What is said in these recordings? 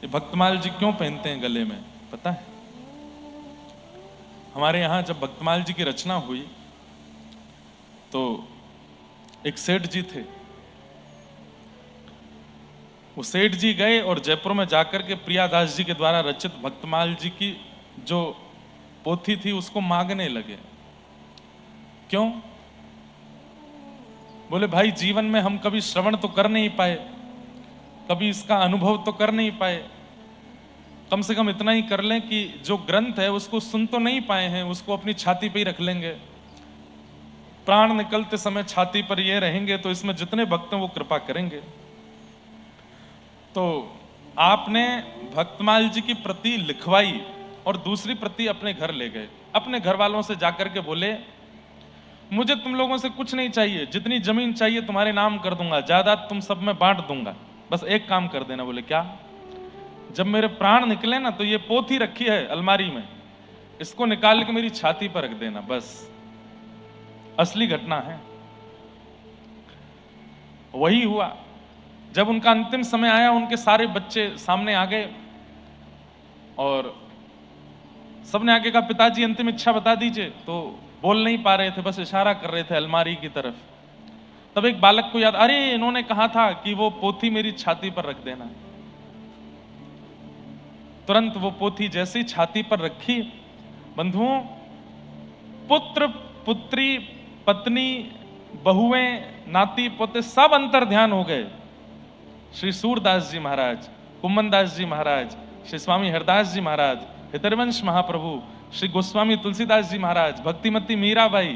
ये भक्तमाल जी क्यों पहनते हैं गले में पता है? हमारे यहाँ जब भक्तमाल जी की रचना हुई तो एक सेठ जी थे, वो सेठ जी गए और जयपुर में जाकर के प्रियादास जी के द्वारा रचित भक्तमाल जी की जो पोथी थी उसको मांगने लगे। क्यों? बोले भाई जीवन में हम कभी श्रवण तो कर नहीं पाए, कभी इसका अनुभव तो कर नहीं पाए, कम से कम इतना ही कर लें कि जो ग्रंथ है उसको सुन तो नहीं पाए हैं, उसको अपनी छाती पे ही रख लेंगे। प्राण निकलते समय छाती पर ये रहेंगे तो इसमें जितने भक्त हैं वो कृपा करेंगे। तो आपने भक्तमाल जी की प्रति लिखवाई और दूसरी प्रति अपने घर ले गए। अपने घर वालों से जाकर के बोले मुझे तुम लोगों से कुछ नहीं चाहिए, जितनी जमीन चाहिए तुम्हारे नाम कर दूंगा, जायदाद तुम सब में बांट दूंगा, बस एक काम कर देना। बोले क्या? जब मेरे प्राण निकले ना तो ये पोथी रखी है अलमारी में, इसको निकाल के मेरी छाती पर रख देना, बस। असली घटना है। वही हुआ। जब उनका अंतिम समय आया, उनके सारे बच्चे सामने आ गए और सबने आगे कहा पिताजी अंतिम इच्छा बता दीजिए। तो बोल नहीं पा रहे थे, बस इशारा कर रहे थे अलमारी की तरफ। तब एक बालक को याद, अरे इन्होंने कहा था कि वो पोथी मेरी छाती पर रख देना। तुरंत वो पोथी जैसे ही छाती पर रखी, बंधुओं, पुत्र पुत्री पत्नी बहुएं नाती पोते सब अंतर ध्यान हो गए। श्री सूरदास जी महाराज, कुम्मनदास जी महाराज, श्री स्वामी हरदास जी महाराज, हितरवंश महाप्रभु, श्री गोस्वामी तुलसीदास जी महाराज, भक्तिमती मीराबाई,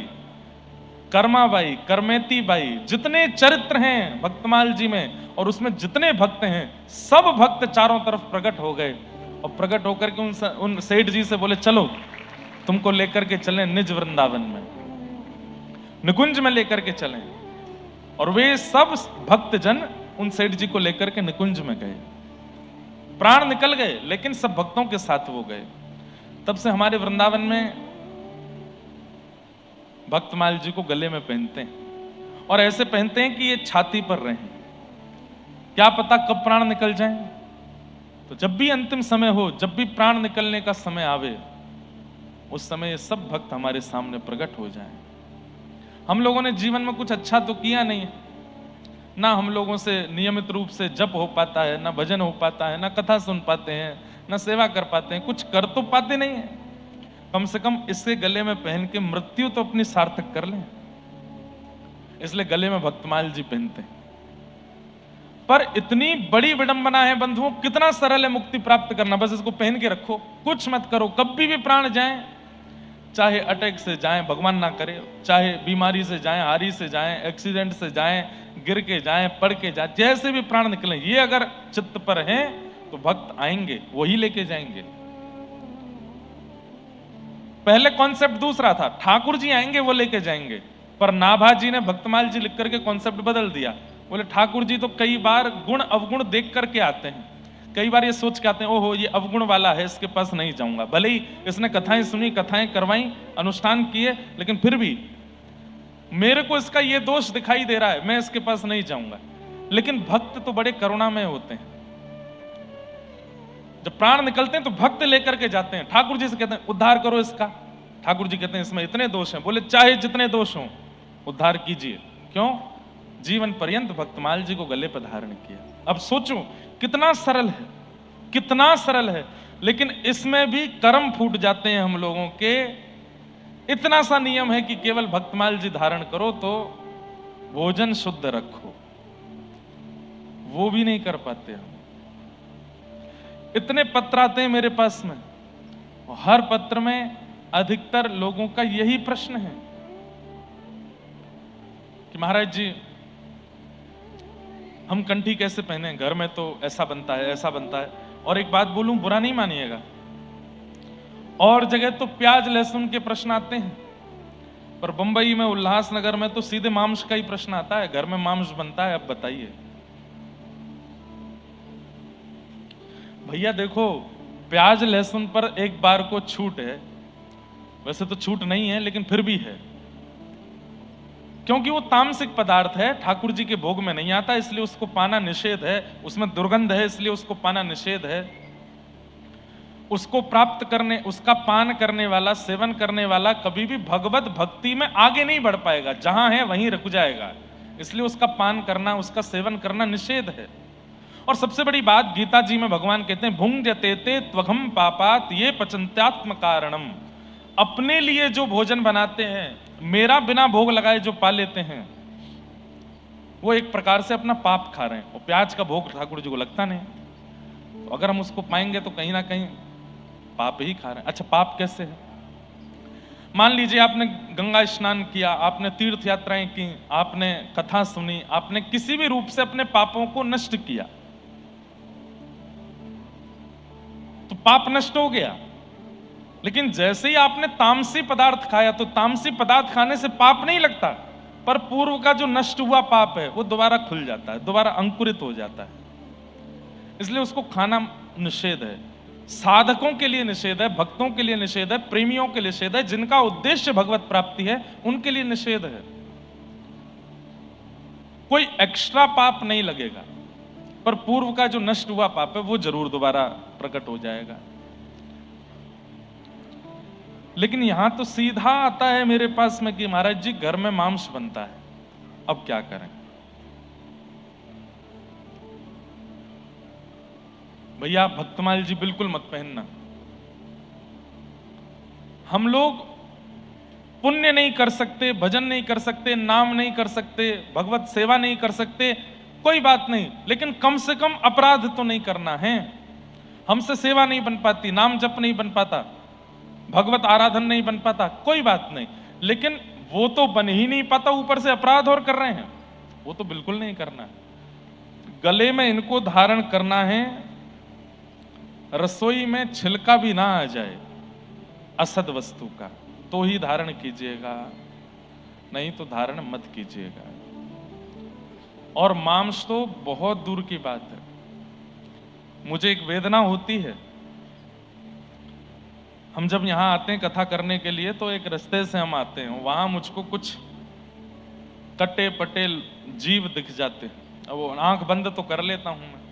कर्माबाई, करमेती बाई, जितने चरित्र हैं भक्तमाल जी में और उसमें जितने भक्त हैं, सब भक्त चारों तरफ प्रकट हो गए। और प्रकट होकर के उन सेठ जी से बोले चलो तुमको लेकर के चलें निज वृंदावन में, निकुंज में लेकर के चलें। और वे सब भक्तजन उन सेठ जी को लेकर के निकुंज में गए। प्राण निकल गए लेकिन सब भक्तों के साथ वो गए। तब से हमारे वृंदावन में भक्तमाल जी को गले में पहनते हैं और ऐसे पहनते हैं कि ये छाती पर रहें, क्या पता कब प्राण निकल जाएं। तो जब भी अंतिम समय हो, जब भी प्राण निकलने का समय आवे, उस समय ये सब भक्त हमारे सामने प्रकट हो जाएं। हम लोगों ने जीवन में कुछ अच्छा तो किया नहीं है, ना हम लोगों से नियमित रूप से जप हो पाता है, ना भजन हो पाता है, ना कथा सुन पाते हैं, ना सेवा कर पाते हैं, कुछ कर तो पाते नहीं है। कम से कम इसके गले में पहन के मृत्यु तो अपनी सार्थक कर लें, इसलिए गले में भक्तमाल जी पहनते हैं। पर इतनी बड़ी विडंबना है बंधुओं, कितना सरल है मुक्ति प्राप्त करना। बस इसको पहन के रखो, कुछ मत करो, कभी भी प्राण जाए, चाहे अटैक से जाएं, भगवान ना करे, चाहे बीमारी से जाएं, हारी से जाएं, एक्सीडेंट से जाएं, गिर के जाएं, पड़ के जाएं, जैसे भी प्राण निकलें, ये अगर चित्त पर हैं तो भक्त आएंगे, वही लेके जाएंगे। पहले कॉन्सेप्ट दूसरा था, ठाकुर जी आएंगे वो लेके जाएंगे, पर नाभा जी ने भक्तमाल जी लिख करके कॉन्सेप्ट बदल दिया। बोले ठाकुर जी तो कई बार गुण अवगुण देख करके आते हैं, कई बार ये सोच के आते हैं ओहो ये अवगुण वाला है, इसके पास नहीं जाऊंगा। भले ही इसने कथाएं सुनी, कथाएं करवाई, अनुष्ठान किए, लेकिन फिर भी मेरे को इसका ये दोष दिखाई दे रहा है, मैं इसके पास नहीं जाऊंगा। लेकिन भक्त तो बड़े करुणामय होते हैं, जब प्राण निकलते हैं तो भक्त लेकर के जाते हैं, ठाकुर जी से कहते हैं उद्धार करो इसका। ठाकुर जी कहते हैं इसमें इतने दोष हैं। बोले चाहे जितने दोष हों उद्धार कीजिए। क्यों? जीवन पर्यंत भक्तमाल जी को गले पर धारण किया। अब सोचो कितना सरल है, कितना सरल है, लेकिन इसमें भी कर्म फूट जाते हैं हम लोगों के। इतना सा नियम है कि केवल भक्तमाल जी धारण करो तो भोजन शुद्ध रखो, वो भी नहीं कर पाते हम। इतने पत्र आते हैं मेरे पास में, और हर पत्र में अधिकतर लोगों का यही प्रश्न है कि महाराज जी हम कंठी कैसे पहने, घर में तो ऐसा बनता है, ऐसा बनता है। और एक बात बोलूं, बुरा नहीं मानिएगा, और जगह तो प्याज लहसुन के प्रश्न आते हैं, पर बंबई में, उल्लासनगर में तो सीधे मांस का ही प्रश्न आता है, घर में मांस बनता है। अब बताइए भैया, देखो प्याज लहसुन पर एक बार को छूट है, वैसे तो छूट नहीं है लेकिन फिर भी है। क्योंकि वो तामसिक पदार्थ है, ठाकुर जी के भोग में नहीं आता, इसलिए उसको पाना निषेध है। उसमें दुर्गंध है, इसलिए उसको पाना निषेध है। उसको प्राप्त करने, उसका पान करने वाला, सेवन करने वाला कभी भी भगवत भक्ति में आगे नहीं बढ़ पाएगा, जहां है वहीं रुक जाएगा। इसलिए उसका पान करना, उसका सेवन करना निषेध है। और सबसे बड़ी बात, गीता जी में भगवान कहते हैं, भुंज्यते ते त्वघम पापात ये पचन्त्यात्म कारणम। अपने लिए जो भोजन बनाते हैं, मेरा बिना भोग लगाए जो पा लेते हैं, वो एक प्रकार से अपना पाप खा रहे हैं। और प्याज का भोग ठाकुर जी को लगता नहीं, तो अगर हम उसको पाएंगे तो कहीं ना कहीं पाप ही खा रहे हैं। अच्छा, पाप कैसे है? मान लीजिए आपने गंगा स्नान किया, आपने तीर्थ यात्राएं की, आपने कथा सुनी, आपने किसी भी रूप से अपने पापों को नष्ट किया, तो पाप नष्ट हो गया। लेकिन जैसे ही आपने तामसी पदार्थ खाया, तो तामसी पदार्थ खाने से पाप नहीं लगता, पर पूर्व का जो नष्ट हुआ पाप है वो दोबारा खुल जाता है, दोबारा अंकुरित हो जाता है। इसलिए उसको खाना निषेध है। साधकों के लिए निषेध है, भक्तों के लिए निषेध है, प्रेमियों के लिए निषेध है, जिनका उद्देश्य भगवत प्राप्ति है उनके लिए निषेध है। कोई एक्स्ट्रा पाप नहीं लगेगा, पर पूर्व का जो नष्ट हुआ पाप है वो जरूर दोबारा प्रकट हो जाएगा। लेकिन यहां तो सीधा आता है मेरे पास में कि महाराज जी घर में मांस बनता है, अब क्या करें? भैया भक्तमाल जी बिल्कुल मत पहनना। हम लोग पुण्य नहीं कर सकते, भजन नहीं कर सकते, नाम नहीं कर सकते, भगवत सेवा नहीं कर सकते, कोई बात नहीं, लेकिन कम से कम अपराध तो नहीं करना है। हमसे सेवा नहीं बन पाती, नाम जप नहीं बन पाता, भगवत आराधन नहीं बन पाता, कोई बात नहीं, लेकिन वो तो बन ही नहीं पाता, ऊपर से अपराध और कर रहे हैं, वो तो बिल्कुल नहीं करना है। गले में इनको धारण करना है, रसोई में छिलका भी ना आ जाए असद वस्तु का, तो ही धारण कीजिएगा, नहीं तो धारण मत कीजिएगा। और मांस तो बहुत दूर की बात है। मुझे एक वेदना होती है, हम जब यहां आते हैं कथा करने के लिए, तो एक रास्ते से हम आते हैं, वहां मुझको कुछ कटे पटे जीव दिख जाते हैं। अब वो आंख बंद तो कर लेता हूं मैं,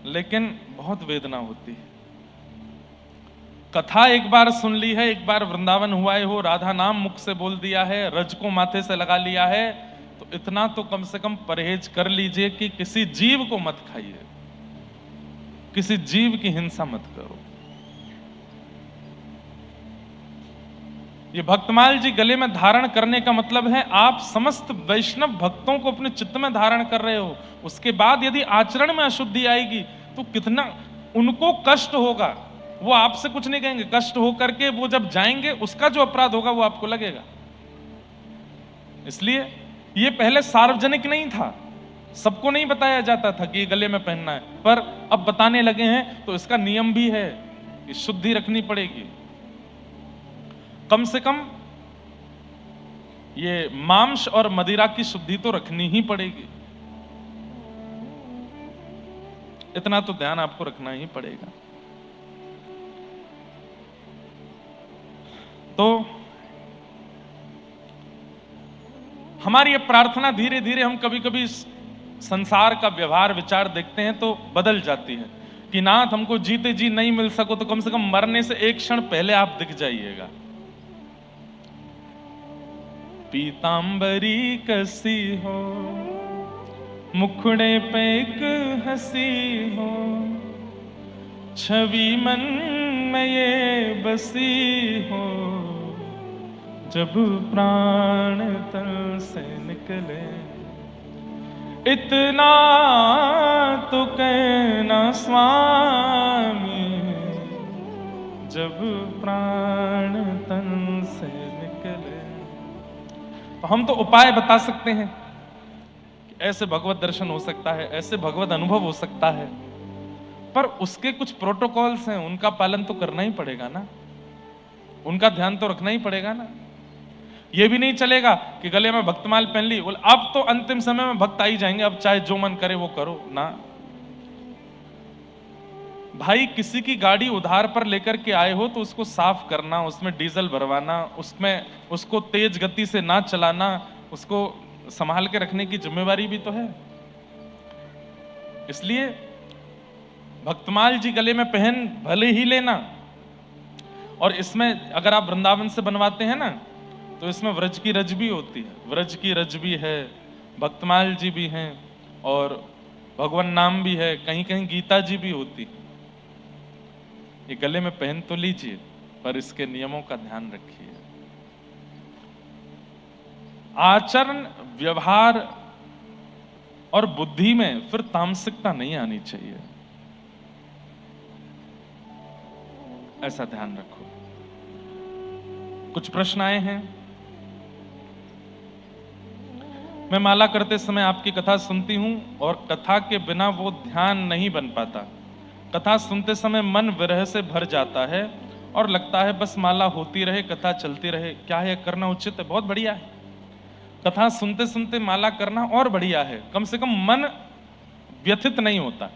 लेकिन बहुत वेदना होती है। कथा एक बार सुन ली है, एक बार वृंदावन हुआ हो, राधा नाम मुख से बोल दिया है, रज को माथे से लगा लिया है, तो इतना तो कम से कम परहेज कर लीजिए कि किसी जीव को मत खाइए, किसी जीव की हिंसा मत करो। ये भक्तमाल जी गले में धारण करने का मतलब है, आप समस्त वैष्णव भक्तों को अपने चित्त में धारण कर रहे हो। उसके बाद यदि आचरण में अशुद्धि आएगी तो कितना उनको कष्ट होगा। वो आपसे कुछ नहीं कहेंगे, कष्ट हो करके वो जब जाएंगे उसका जो अपराध होगा वो आपको लगेगा। इसलिए ये पहले सार्वजनिक नहीं था, सबको नहीं बताया जाता था कि ये गले में पहनना है, पर अब बताने लगे हैं, तो इसका नियम भी है कि शुद्धि रखनी पड़ेगी। कम से कम ये मांस और मदिरा की शुद्धि तो रखनी ही पड़ेगी, इतना तो ध्यान आपको रखना ही पड़ेगा। तो हमारी ये प्रार्थना धीरे धीरे, हम कभी कभी संसार का व्यवहार विचार देखते हैं तो बदल जाती है कि नाथ हमको जीते जी नहीं मिल सको तो कम से कम मरने से एक क्षण पहले आप दिख जाइएगा। पीतांबरी कसी हो, मुखड़े पे एक हंसी हो, छवि मन में ये बसी हो, जब प्राण तन से निकले इतना तो कहना स्वामी, जब प्राण तन से निकले। तो हम तो उपाय बता सकते हैं कि ऐसे भगवत दर्शन हो सकता है, ऐसे भगवत अनुभव हो सकता है, पर उसके कुछ प्रोटोकॉल्स हैं, उनका पालन तो करना ही पड़ेगा ना, उनका ध्यान तो रखना ही पड़ेगा ना। ये भी नहीं चलेगा कि गले में भक्तमाल पहन ली, बोले अब तो अंतिम समय में भक्त आ ही जाएंगे, अब चाहे जो मन करे वो करो ना। भाई किसी की गाड़ी उधार पर लेकर के आए हो तो उसको साफ करना, उसमें डीजल भरवाना, उसमें उसको तेज गति से ना चलाना, उसको संभाल के रखने की जिम्मेवारी भी तो है। इसलिए भक्तमाल जी गले में पहन भले ही लेना, और इसमें अगर आप वृंदावन से बनवाते हैं ना तो इसमें व्रज की रज भी होती है, व्रज की रज भी है, भक्तमाल जी भी हैं और भगवान नाम भी है, कहीं कहीं गीता जी भी होती। ये गले में पहन तो लीजिए पर इसके नियमों का ध्यान रखिए। आचरण, व्यवहार और बुद्धि में फिर तामसिकता नहीं आनी चाहिए, ऐसा ध्यान रखो। कुछ प्रश्न आए हैं। मैं माला करते समय आपकी कथा सुनती हूं और कथा के बिना वो ध्यान नहीं बन पाता। कथा सुनते समय मन विरह से भर जाता है और लगता है बस माला होती रहे, कथा चलती रहे। क्या है करना उचित है? बहुत बढ़िया है। कथा सुनते सुनते माला करना और बढ़िया है, कम से कम मन व्यथित नहीं होता।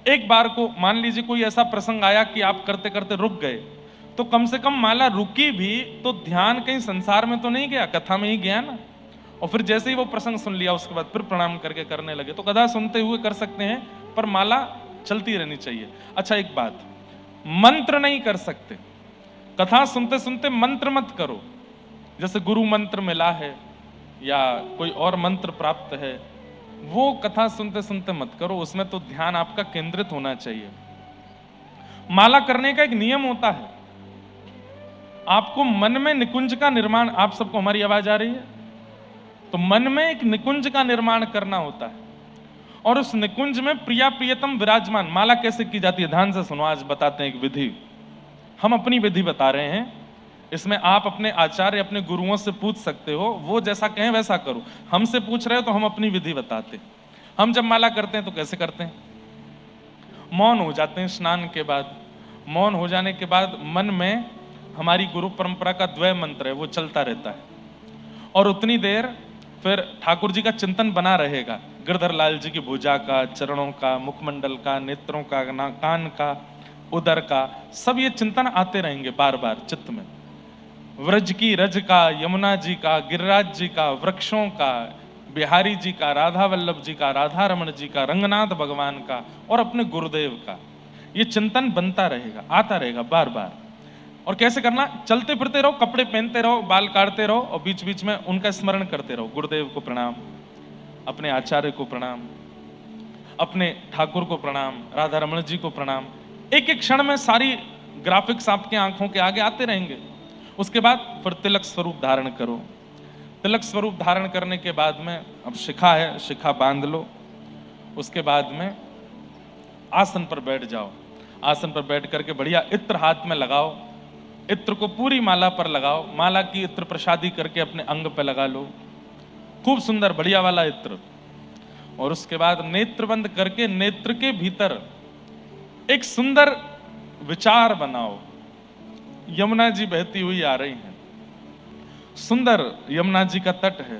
एक बार को मान लीजिए कोई ऐसा प्रसंग आया कि आप करते करते रुक गए, तो कम से कम माला रुकी भी तो ध्यान कहीं संसार में तो नहीं गया, कथा में ही गया ना। और फिर जैसे ही वो प्रसंग सुन लिया उसके बाद फिर प्रणाम करके करने लगे। तो कथा सुनते हुए कर सकते हैं पर माला चलती रहनी चाहिए। अच्छा एक बात, मंत्र नहीं कर सकते। कथा सुनते सुनते मंत्र मत करो। जैसे गुरु मंत्र मिला है या कोई और मंत्र प्राप्त है, वो कथा सुनते सुनते मत करो, उसमें तो ध्यान आपका केंद्रित होना चाहिए। माला करने का एक नियम होता है, आपको मन में निकुंज का निर्माण, आप सबको हमारी आवाज आ रही है? तो मन में एक निकुंज का निर्माण करना होता है और उस निकुंज में प्रिया प्रियतम विराजमान। माला कैसे की जाती है ध्यान से सुनो, आज बताते हैं एक विधि। हम अपनी विधि बता रहे हैं, इसमें आप अपने आचार्य अपने गुरुओं से पूछ सकते हो, वो जैसा कहें वैसा करो। हमसे पूछ रहे हो तो हम अपनी विधि बताते। हम जब माला करते हैं तो कैसे करते हैं? मौन हो जाते हैं स्नान के बाद। मौन हो जाने के बाद मन में हमारी गुरु परंपरा का द्वय मंत्र है, वो चलता रहता है और उतनी देर फिर ठाकुर जी का चिंतन बना रहेगा। गिरधर लाल जी की भुजा का, चरणों का, मुखमंडल का, नेत्रों का, कान का, उदर का, सब ये चिंतन आते रहेंगे बार बार चित्त में। व्रज की रज का, यमुना जी का, गिरिराज जी का, वृक्षों का, बिहारी जी का, राधा वल्लभ जी का, राधा रमण जी का, रंगनाथ भगवान का और अपने गुरुदेव का, ये चिंतन बनता रहेगा, आता रहेगा बार बार। और कैसे करना? चलते फिरते रहो, कपड़े पहनते रहो, बाल काटते रहो और बीच बीच में उनका स्मरण करते रहो। गुरुदेव को प्रणाम, अपने आचार्य को प्रणाम, अपने ठाकुर को प्रणाम, राधा रमण जी को प्रणाम। एक एक क्षण में सारी ग्राफिक्स आपके आंखों के आगे आते रहेंगे। उसके बाद फिर तिलक स्वरूप धारण करो। तिलक स्वरूप धारण करने के बाद में अब शिखा है, शिखा बांध लो। उसके बाद में आसन पर बैठ जाओ। आसन पर बैठ करके बढ़िया इत्र हाथ में लगाओ। इत्र को पूरी माला पर लगाओ। माला की इत्र प्रसादी करके अपने अंग पे लगा लो, खूब सुंदर बढ़िया वाला इत्र। और उसके बाद नेत्र बंद करके नेत्र के भीतर एक सुंदर विचार बनाओ। यमुना जी बहती हुई आ रही हैं, सुंदर यमुना जी का तट है,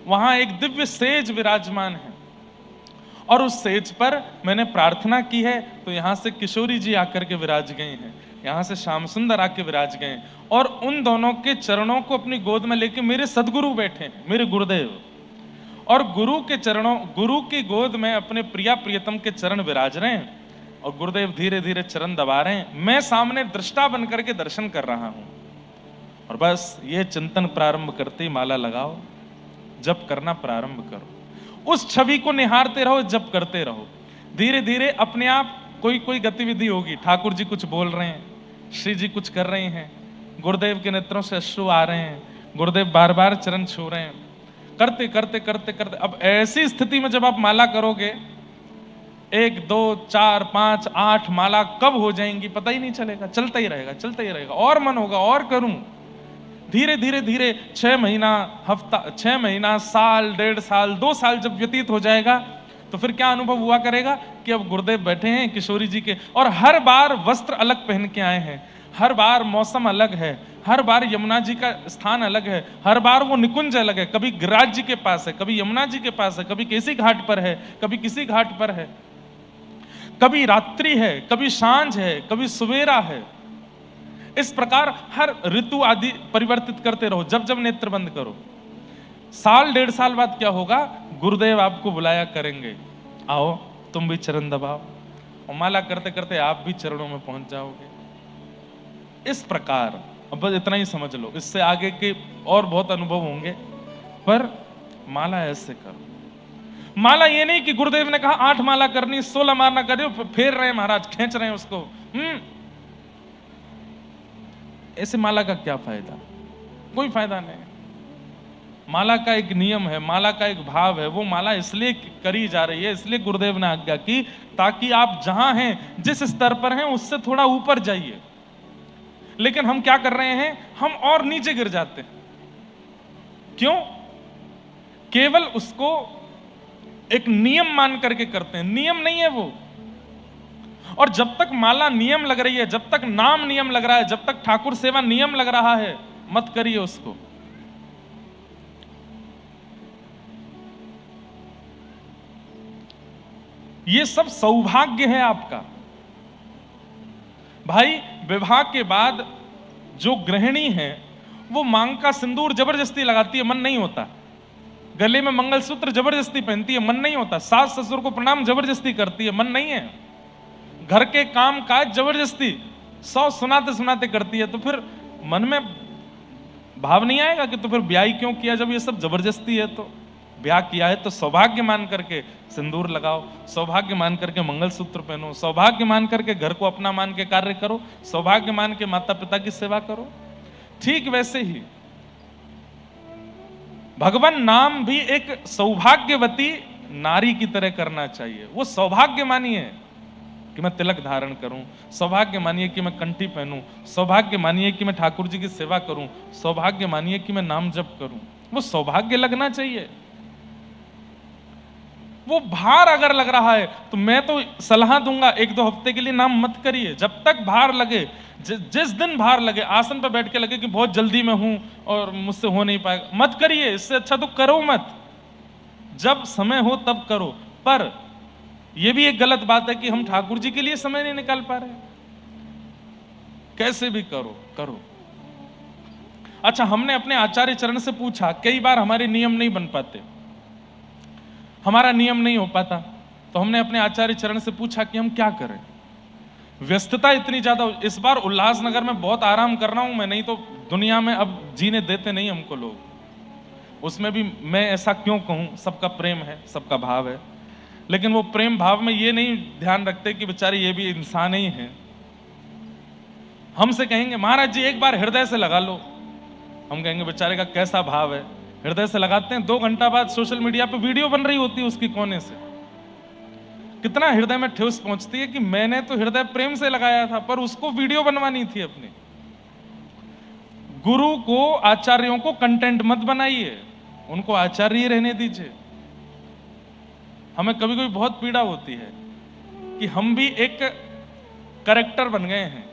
वहां एक दिव्य सेज विराजमान है और उस सेज पर मैंने प्रार्थना की है तो यहां से किशोरी जी आकर के विराज गए हैं, यहां से श्याम सुंदर आके विराज गए और उन दोनों के चरणों को अपनी गोद में लेके मेरे सदगुरु बैठे हैं, मेरे गुरुदेव। और गुरु के चरणों, गुरु की गोद में अपने प्रिया प्रियतम के चरण विराज रहे हैं और गुरुदेव धीरे धीरे चरण दबा रहे हैं। मैं सामने दृष्टा बन करके दर्शन कर रहा हूं और बस ये चिंतन प्रारंभ करते ही माला लगाओ, जप करना प्रारंभ करो। उस छवि को निहारते रहो, जप करते रहो। धीरे धीरे अपने आप कोई कोई गतिविधि होगी। ठाकुर जी कुछ बोल रहे हैं, श्री जी कुछ कर रहे हैं, गुरुदेव के नेत्रों से अश्रु आ रहे हैं, गुरुदेव बार बार चरण छू रहे हैं। करते करते करते करते अब ऐसी स्थिति में जब आप माला करोगे, 1 2 4 5 8 माला कब हो जाएंगी पता ही नहीं चलेगा, चलता ही रहेगा, चलता ही रहेगा और मन होगा और करूं। धीरे धीरे धीरे 6 महीना, हफ्ता, 6 महीना, साल, 1.5 साल, 2 साल जब व्यतीत हो जाएगा तो फिर क्या अनुभव हुआ करेगा कि अब गुरुदेव बैठे हैं किशोरी जी के और हर बार वस्त्र अलग पहन के आए हैं, हर बार मौसम अलग है, हर बार यमुना जी का स्थान अलग है, हर बार वो निकुंज अलग है। कभी गिरिराज जी के पास है, कभी यमुना जी के पास है, कभी किसी घाट पर है, कभी किसी घाट पर है। कभी रात्रि है, कभी सांझ है, कभी सवेरा है। इस प्रकार हर ऋतु आदि परिवर्तित करते रहो। जब जब नेत्र बंद करो, साल 1.5 साल बाद क्या होगा, गुरुदेव आपको बुलाया करेंगे, आओ तुम भी चरण दबाओ, और माला करते करते आप भी चरणों में पहुंच जाओगे। इस प्रकार अब बस इतना ही समझ लो, इससे आगे के और बहुत अनुभव होंगे, पर माला ऐसे करो। माला ये नहीं कि गुरुदेव ने कहा 8 माला करनी, 16 माला करनी, फेर रहे हैं महाराज, खींच रहे हैं उसको। ऐसे माला का क्या फायदा, कोई फायदा नहीं। माला का एक नियम है, माला का एक भाव है, वो माला इसलिए करी जा रही है, इसलिए गुरुदेव ने आज्ञा की, ताकि आप जहां हैं, जिस स्तर पर हैं, उससे थोड़ा ऊपर जाइए। लेकिन हम क्या कर रहे हैं, हम और नीचे गिर जाते हैं। क्यों? केवल उसको एक नियम मान करके करते हैं। नियम नहीं है वो। और जब तक माला नियम लग रही है, जब तक नाम नियम लग रहा है, जब तक ठाकुर सेवा नियम लग रहा है, मत करिए उसको। ये सब सौभाग्य है आपका। भाई विवाह के बाद जो गृहिणी है वो मांग का सिंदूर जबरदस्ती लगाती है, मन नहीं होता। गले में मंगलसूत्र जबरदस्ती पहनती है, मन नहीं होता। सास ससुर को प्रणाम जबरदस्ती करती है, मन नहीं है। घर के काम काज जबरदस्ती 100 सुनाते सुनाते करती है, तो फिर मन में भाव नहीं आएगा कि तो फिर ब्याह क्यों किया, जब ये सब जबरदस्ती है। तो ब्याह किया है तो सौभाग्य मान करके सिंदूर लगाओ, सौभाग्य मान करके मंगलसूत्र पहनो, सौभाग्य मान करके घर को अपना मान के कार्य करो, सौभाग्य मान के माता पिता की सेवा करो। ठीक वैसे ही भगवान नाम भी एक सौभाग्यवती नारी की तरह करना चाहिए। वो सौभाग्य मानिए कि मैं तिलक धारण करूं, सौभाग्य मानिए कि मैं कंठी पहनूं, सौभाग्य मानिए कि मैं ठाकुर जी की सेवा करूं, सौभाग्य मानिए कि मैं नाम जप करूं। वो सौभाग्य लगना चाहिए। वो भार अगर लग रहा है तो मैं तो सलाह दूंगा 1-2 हफ्ते के लिए नाम मत करिए। जब तक भार लगे, जिस दिन भार लगे, आसन पर बैठ के लगे कि बहुत जल्दी में हूं और मुझसे हो नहीं पाएगा, मत करिए। इससे अच्छा तो करो मत, जब समय हो तब करो। पर यह भी एक गलत बात है कि हम ठाकुर जी के लिए समय नहीं निकाल पा रहे। कैसे भी करो करो। अच्छा, हमने अपने आचार्य चरण से पूछा, कई बार हमारे नियम नहीं बन पाते, हमारा नियम नहीं हो पाता, तो हमने अपने आचार्य चरण से पूछा कि हम क्या करें। व्यस्तता इतनी ज्यादा। इस बार उल्लासनगर में बहुत आराम कर रहा हूं मैं, नहीं तो दुनिया में अब जीने देते नहीं हमको लोग। उसमें भी मैं ऐसा क्यों कहूं, सबका प्रेम है, सबका भाव है, लेकिन वो प्रेम भाव में ये नहीं ध्यान रखते कि बेचारे ये भी इंसान ही हैं। हमसे कहेंगे महाराज जी एक बार हृदय से लगा लो, हम कहेंगे बेचारे का कैसा भाव है। हृदय से लगाते हैं, 2 घंटा बाद सोशल मीडिया पे वीडियो बन रही होती है उसकी कोने से। कितना हृदय में ठेस पहुंचती है कि मैंने तो हृदय प्रेम से लगाया था, पर उसको वीडियो बनवानी थी अपनी। गुरु को, आचार्यों को कंटेंट मत बनाइए, उनको आचार्य ही रहने दीजिए। हमें कभी कभी बहुत पीड़ा होती है कि हम भी एक कैरेक्टर बन गए हैं,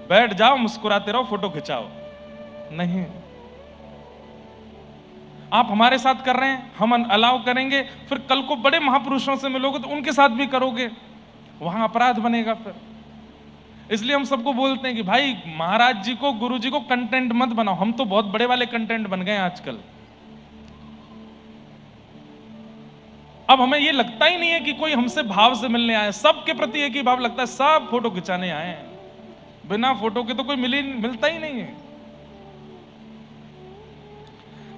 बैठ जाओ मुस्कुराते रहो फोटो खिंचाओ। नहीं, आप हमारे साथ कर रहे हैं, हम अलाउ करेंगे, फिर कल को बड़े महापुरुषों से मिलोगे तो उनके साथ भी करोगे, वहां अपराध बनेगा फिर। इसलिए हम सबको बोलते हैं कि भाई महाराज जी को, गुरु जी को कंटेंट मत बनाओ। हम तो बहुत बड़े वाले कंटेंट बन गए आजकल। अब हमें ये लगता ही नहीं है कि कोई हमसे भाव से मिलने आए, सबके प्रति एक ही भाव लगता है, सब फोटो खिंचाने आए हैं। बिना फोटो के तो कोई मिलता ही नहीं है।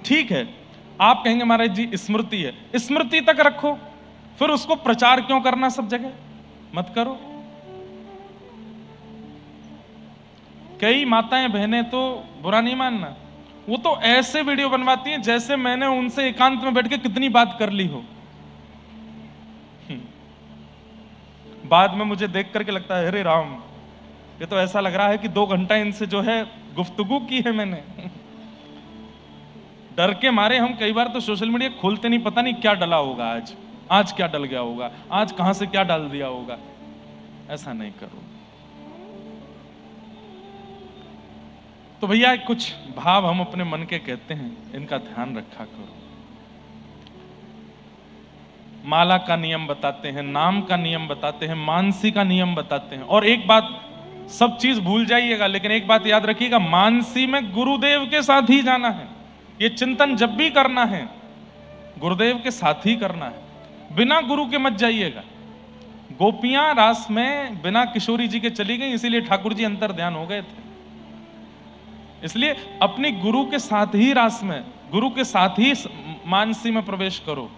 ठीक है, आप कहेंगे महाराज जी स्मृति है, स्मृति तक रखो, फिर उसको प्रचार क्यों करना सब जगह, मत करो। कई माताएं बहनें तो बुरा नहीं मानना, वो तो ऐसे वीडियो बनवाती हैं जैसे मैंने उनसे एकांत में बैठ के कितनी बात कर ली हो। बाद में मुझे देख करके लगता है अरे राम, ये तो ऐसा लग रहा है कि 2 घंटा इनसे जो है गुफ्तगू की है मैंने। डर के मारे हम कई बार तो सोशल मीडिया खोलते नहीं, पता नहीं क्या डला होगा, आज क्या डल गया होगा, आज कहां से क्या डाल दिया होगा। ऐसा नहीं करो। तो भैया कुछ भाव हम अपने मन के कहते हैं, इनका ध्यान रखा करो। माला का नियम बताते हैं, नाम का नियम बताते हैं, मानसी का नियम बताते हैं। और एक बात, सब चीज भूल जाइएगा, लेकिन एक बात याद रखिएगा, मानसी में गुरुदेव के साथ ही जाना है। ये चिंतन जब भी करना है गुरुदेव के साथ ही करना है, बिना गुरु के मत जाइएगा। गोपियां रास में बिना किशोरी जी के चली गई, इसीलिए ठाकुर जी अंतर ध्यान हो गए थे। इसलिए अपनी गुरु के साथ ही रास में, गुरु के साथ ही मानसी में प्रवेश करो।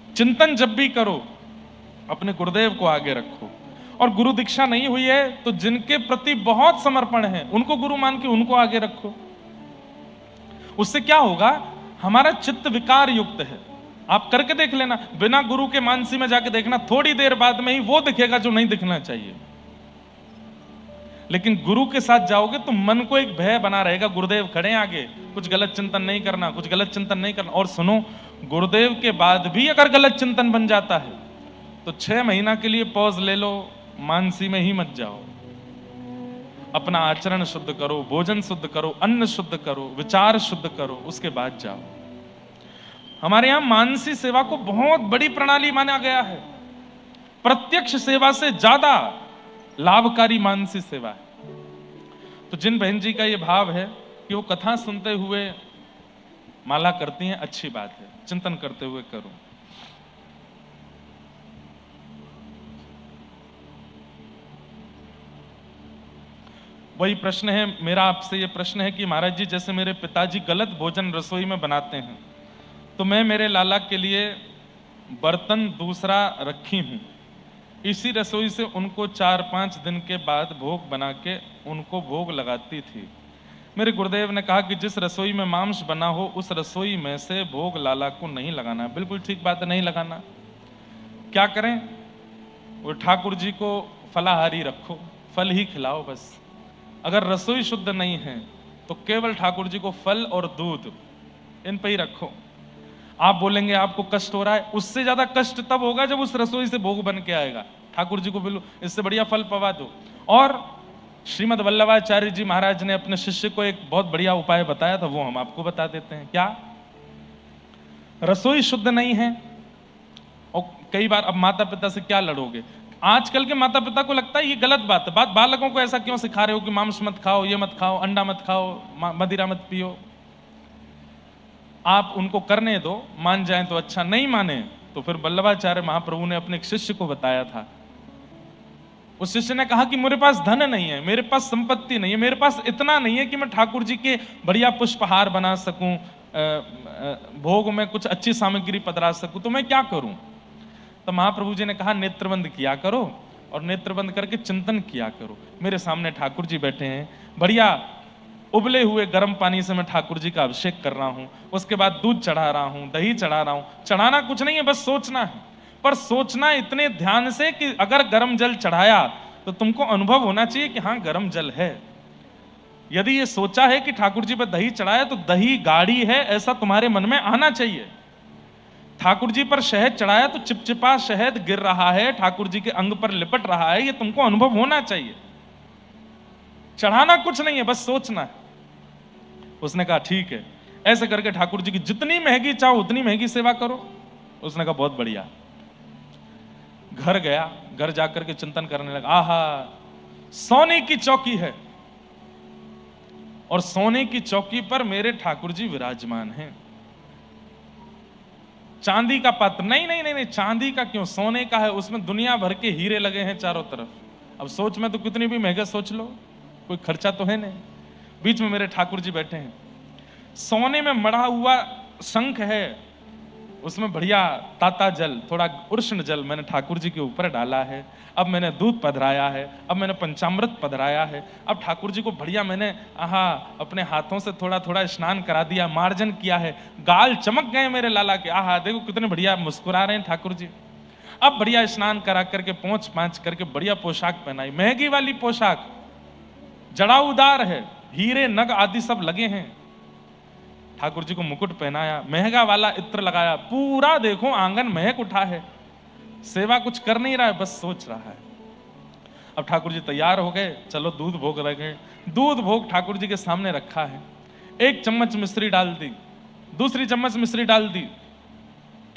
चिंतन जब भी करो अपने गुरुदेव को आगे रखो। और गुरु दीक्षा नहीं हुई है तो जिनके प्रति बहुत समर्पण है उनको गुरु मान के उनको आगे रखो। उससे क्या होगा, हमारा चित्त विकार युक्त है। आप करके देख लेना, बिना गुरु के मानसी में जाके देखना, थोड़ी देर बाद में ही वो दिखेगा जो नहीं दिखना चाहिए। लेकिन गुरु के साथ जाओगे तो मन को एक भय बना रहेगा, गुरुदेव खड़े आगे, कुछ गलत चिंतन नहीं करना, कुछ गलत चिंतन नहीं करना। और सुनो, गुरुदेव के बाद भी अगर गलत चिंतन बन जाता है तो 6 महीना के लिए पॉज ले लो, मानसी में ही मत जाओ। अपना आचरण शुद्ध करो, भोजन शुद्ध करो, अन्न शुद्ध करो, विचार शुद्ध करो, उसके बाद जाओ। हमारे यहां मानसी सेवा को बहुत बड़ी प्रणाली माना गया है। प्रत्यक्ष सेवा से ज्यादा लाभकारी मानसी सेवा है। तो जिन बहन जी का यह भाव है कि वो कथा सुनते हुए माला करती हैं, अच्छी बात है, चिंतन करते हुए करो। वही प्रश्न है मेरा आपसे, ये प्रश्न है कि महाराज जी, जैसे मेरे पिताजी गलत भोजन रसोई में बनाते हैं तो मैं मेरे लाला के लिए बर्तन दूसरा रखी हूं, इसी रसोई से उनको 4-5 दिन के बाद भोग बना के उनको भोग लगाती थी। मेरे गुरुदेव ने कहा कि जिस रसोई में मांस बना हो उस रसोई में से भोग लाला को नहीं लगाना। बिल्कुल ठीक बात है, नहीं लगाना। क्या करें, वो ठाकुर जी को फलाहारी रखो, फल ही खिलाओ बस। अगर रसोई शुद्ध नहीं है तो केवल ठाकुर जी को फल और दूध इन पे ही रखो। आप बोलेंगे आपको कष्ट हो रहा है, उससे ज्यादा कष्ट तब होगा जब उस रसोई से भोग बन के आएगा। ठाकुर जी को बिल्कुल इससे बढ़िया फल पवा दो। और श्रीमद वल्लभाचार्य जी महाराज ने अपने शिष्य को एक बहुत बढ़िया उपाय बताया था, वो हम आपको बता देते हैं। क्या, रसोई शुद्ध नहीं है, और कई बार अब माता पिता से क्या लड़ोगे। आजकल के माता पिता को लगता है ये गलत बात है, बालकों को ऐसा क्यों सिखा रहे हो कि मांस मत खाओ, ये मत खाओ, अंडा मत खाओ, मदिरा मत पियो। आप उनको करने दो, मान जाएं तो अच्छा, नहीं माने तो फिर वल्लभाचार्य महाप्रभु ने अपने एक शिष्य को बताया था। उस शिष्य ने कहा कि मेरे पास धन नहीं है, मेरे पास संपत्ति नहीं है, मेरे पास इतना नहीं है कि मैं ठाकुर जी के बढ़िया पुष्पहार बना सकूं, भोग में कुछ अच्छी सामग्री पधरा सकूं, तो मैं क्या करूं। तो महाप्रभु जी ने कहा नेत्रबंद किया करो और नेत्रबंद करके चिंतन किया करो। मेरे सामने ठाकुर जी बैठे हैं, बढ़िया उबले हुए गर्म पानी से मैं ठाकुर जी का अभिषेक कर रहा हूं, उसके बाद दूध चढ़ा रहा हूं, दही चढ़ा रहा हूं। चढ़ाना कुछ नहीं है, बस सोचना है, पर सोचना इतने ध्यान से कि अगर गर्म जल चढ़ाया तो तुमको अनुभव होना चाहिए कि हाँ गर्म जल है। यदि ये सोचा है कि ठाकुर जी पर दही चढ़ाया तो दही गाढ़ी है, ऐसा तुम्हारे मन में आना चाहिए। ठाकुर जी पर शहद चढ़ाया तो चिपचिपा शहद गिर रहा है, ठाकुर जी के अंग पर लिपट रहा है, ये तुमको अनुभव होना चाहिए। चढ़ाना कुछ नहीं है, बस सोचना है। उसने कहा ठीक है, ऐसे करके ठाकुर जी की जितनी महंगी चाहो उतनी महंगी सेवा करो। उसने कहा बहुत बढ़िया। घर गया, घर जाकर के चिंतन करने लगा, आहा सोने की चौकी है और सोने की चौकी पर मेरे ठाकुर जी विराजमान हैं। चांदी का पात्र नहीं, नहीं नहीं नहीं, चांदी का क्यों, सोने का है, उसमें दुनिया भर के हीरे लगे हैं चारों तरफ। अब सोच में तो कितनी भी महंगा सोच लो, कोई खर्चा तो है नहीं। बीच में मेरे ठाकुर जी बैठे हैं, सोने में मढ़ा हुआ शंख है, उसमें बढ़िया ताता जल, थोड़ा उष्ण जल मैंने ठाकुर जी के ऊपर डाला है। अब मैंने दूध पधराया है, अब मैंने पंचामृत पधराया है। अब ठाकुर जी को बढ़िया मैंने अपने हाथों से थोड़ा थोड़ा स्नान करा दिया, मार्जन किया है। गाल चमक गए मेरे लाला के, देखो कितने बढ़िया मुस्कुरा रहे हैं ठाकुर जी। अब बढ़िया स्नान करा करके पोंछ पांच करके बढ़िया पोशाक पहनाई, महंगी वाली पोशाक, जड़ाऊदार है, हीरे नग आदि सब लगे हैं। ठाकुर जी को मुकुट पहनाया, महंगा वाला इत्र लगाया, पूरा देखो आंगन महक उठा है। सेवा कुछ कर नहीं रहा है, बस सोच रहा है। अब ठाकुर जी तैयार हो गए, चलो दूध भोग रखे। दूध भोग ठाकुर जी के सामने रखा है। 1 चम्मच मिश्री डाल दी, दूसरी चम्मच मिश्री डाल दी,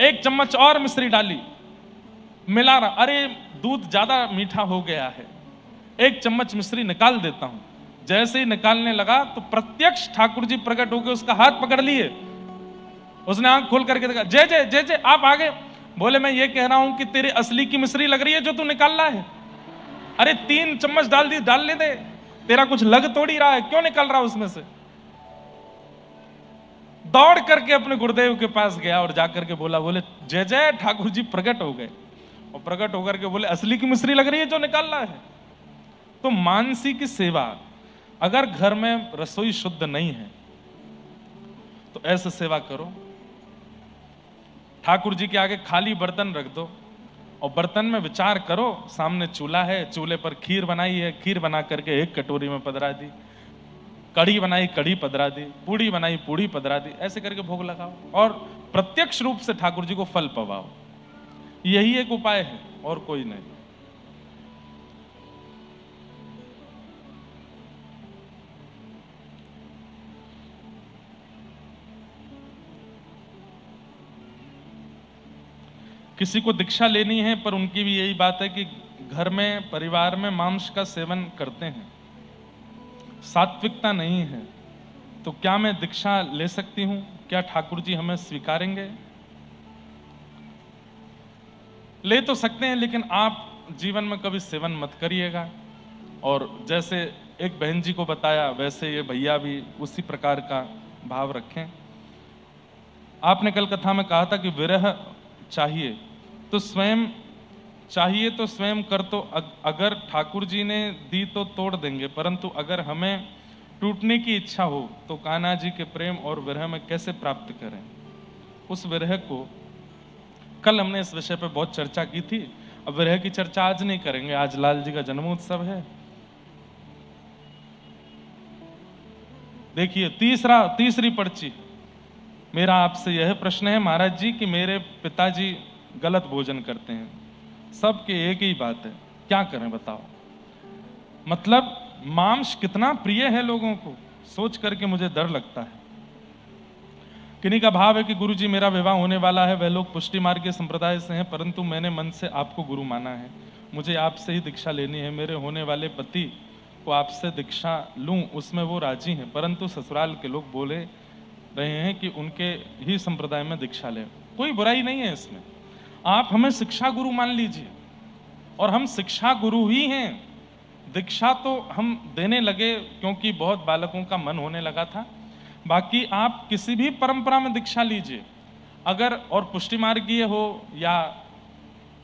1 चम्मच और मिश्री डाली, मिला रहा, अरे दूध ज्यादा मीठा हो गया है, 1 चम्मच मिश्री निकाल देता हूं। जैसे ही निकालने लगा तो प्रत्यक्ष ठाकुर जी प्रकट होकर उसका हाथ पकड़ लिए। उसने आंख खोल करके देखा, जय जय जय जय, आप आगे। बोले मैं ये कह रहा हूं कि तेरे असली की मिश्री लग रही है जो तू निकाल रहा है। अरे 3 चम्मच डाल दी, डाल ले दे, तेरा कुछ लग थोड़ी रहा है, क्यों निकल रहा उसमें से। दौड़ करके अपने गुरुदेव के पास गया और जाकर के बोला, बोले जय जय, ठाकुर जी प्रकट हो गए। और प्रकट होकर के बोले असली की मिश्री लग रही है जो निकाल रहा है। तो मानसी की सेवा, अगर घर में रसोई शुद्ध नहीं है तो ऐसे सेवा करो। ठाकुर जी के आगे खाली बर्तन रख दो और बर्तन में विचार करो, सामने चूल्हा है, चूल्हे पर खीर बनाई है, खीर बना करके एक कटोरी में पधरा दी, कढ़ी बनाई, कढ़ी पधरा दी, पूड़ी बनाई, पूड़ी पधरा दी, ऐसे करके भोग लगाओ और प्रत्यक्ष रूप से ठाकुर जी को फल पवाओ। यही एक उपाय है और कोई नहीं। किसी को दीक्षा लेनी है पर उनकी भी यही बात है कि घर में, परिवार में मांस का सेवन करते हैं, सात्विकता नहीं है, तो क्या मैं दीक्षा ले सकती हूं? क्या ठाकुर जी हमें स्वीकारेंगे? ले तो सकते हैं, लेकिन आप जीवन में कभी सेवन मत करिएगा। और जैसे एक बहन जी को बताया वैसे ये भैया भी उसी प्रकार का भाव रखें। आपने कल कथा में कहा था कि विरह चाहिए तो स्वयं कर, तो अगर ठाकुर जी ने दी तो तोड़ देंगे, परंतु अगर हमें टूटने की इच्छा हो तो कान्हा जी के प्रेम और विरह में कैसे प्राप्त करें उस विरह को। कल हमने इस विषय पर बहुत चर्चा की थी, अब विरह की चर्चा आज नहीं करेंगे, आज लाल जी का जन्मोत्सव है। देखिए तीसरी पर्ची, मेरा आपसे यह प्रश्न है महाराज जी कि मेरे पिताजी गलत भोजन करते हैं, सबके एक ही बात है, क्या करें बताओ। मतलब मांस कितना प्रिय है लोगों को, सोच करके मुझे डर लगता है। किन्हीं का भाव है कि गुरु जी मेरा विवाह होने वाला है, वह लोग पुष्टि मार्ग के संप्रदाय से हैं, परंतु मैंने मन से आपको गुरु माना है, मुझे आपसे ही दीक्षा लेनी है। मेरे होने वाले पति को आपसे दीक्षा लूं, उसमें वो राजी हैं, परंतु ससुराल के लोग बोले रहे हैं कि उनके ही संप्रदाय में दीक्षा लें। कोई बुराई नहीं है इसमें, आप हमें शिक्षा गुरु मान लीजिए और हम शिक्षा गुरु ही हैं। दीक्षा तो हम देने लगे क्योंकि बहुत बालकों का मन होने लगा था। बाकी आप किसी भी परंपरा में दीक्षा लीजिए, अगर और पुष्टि मार्गीय हो या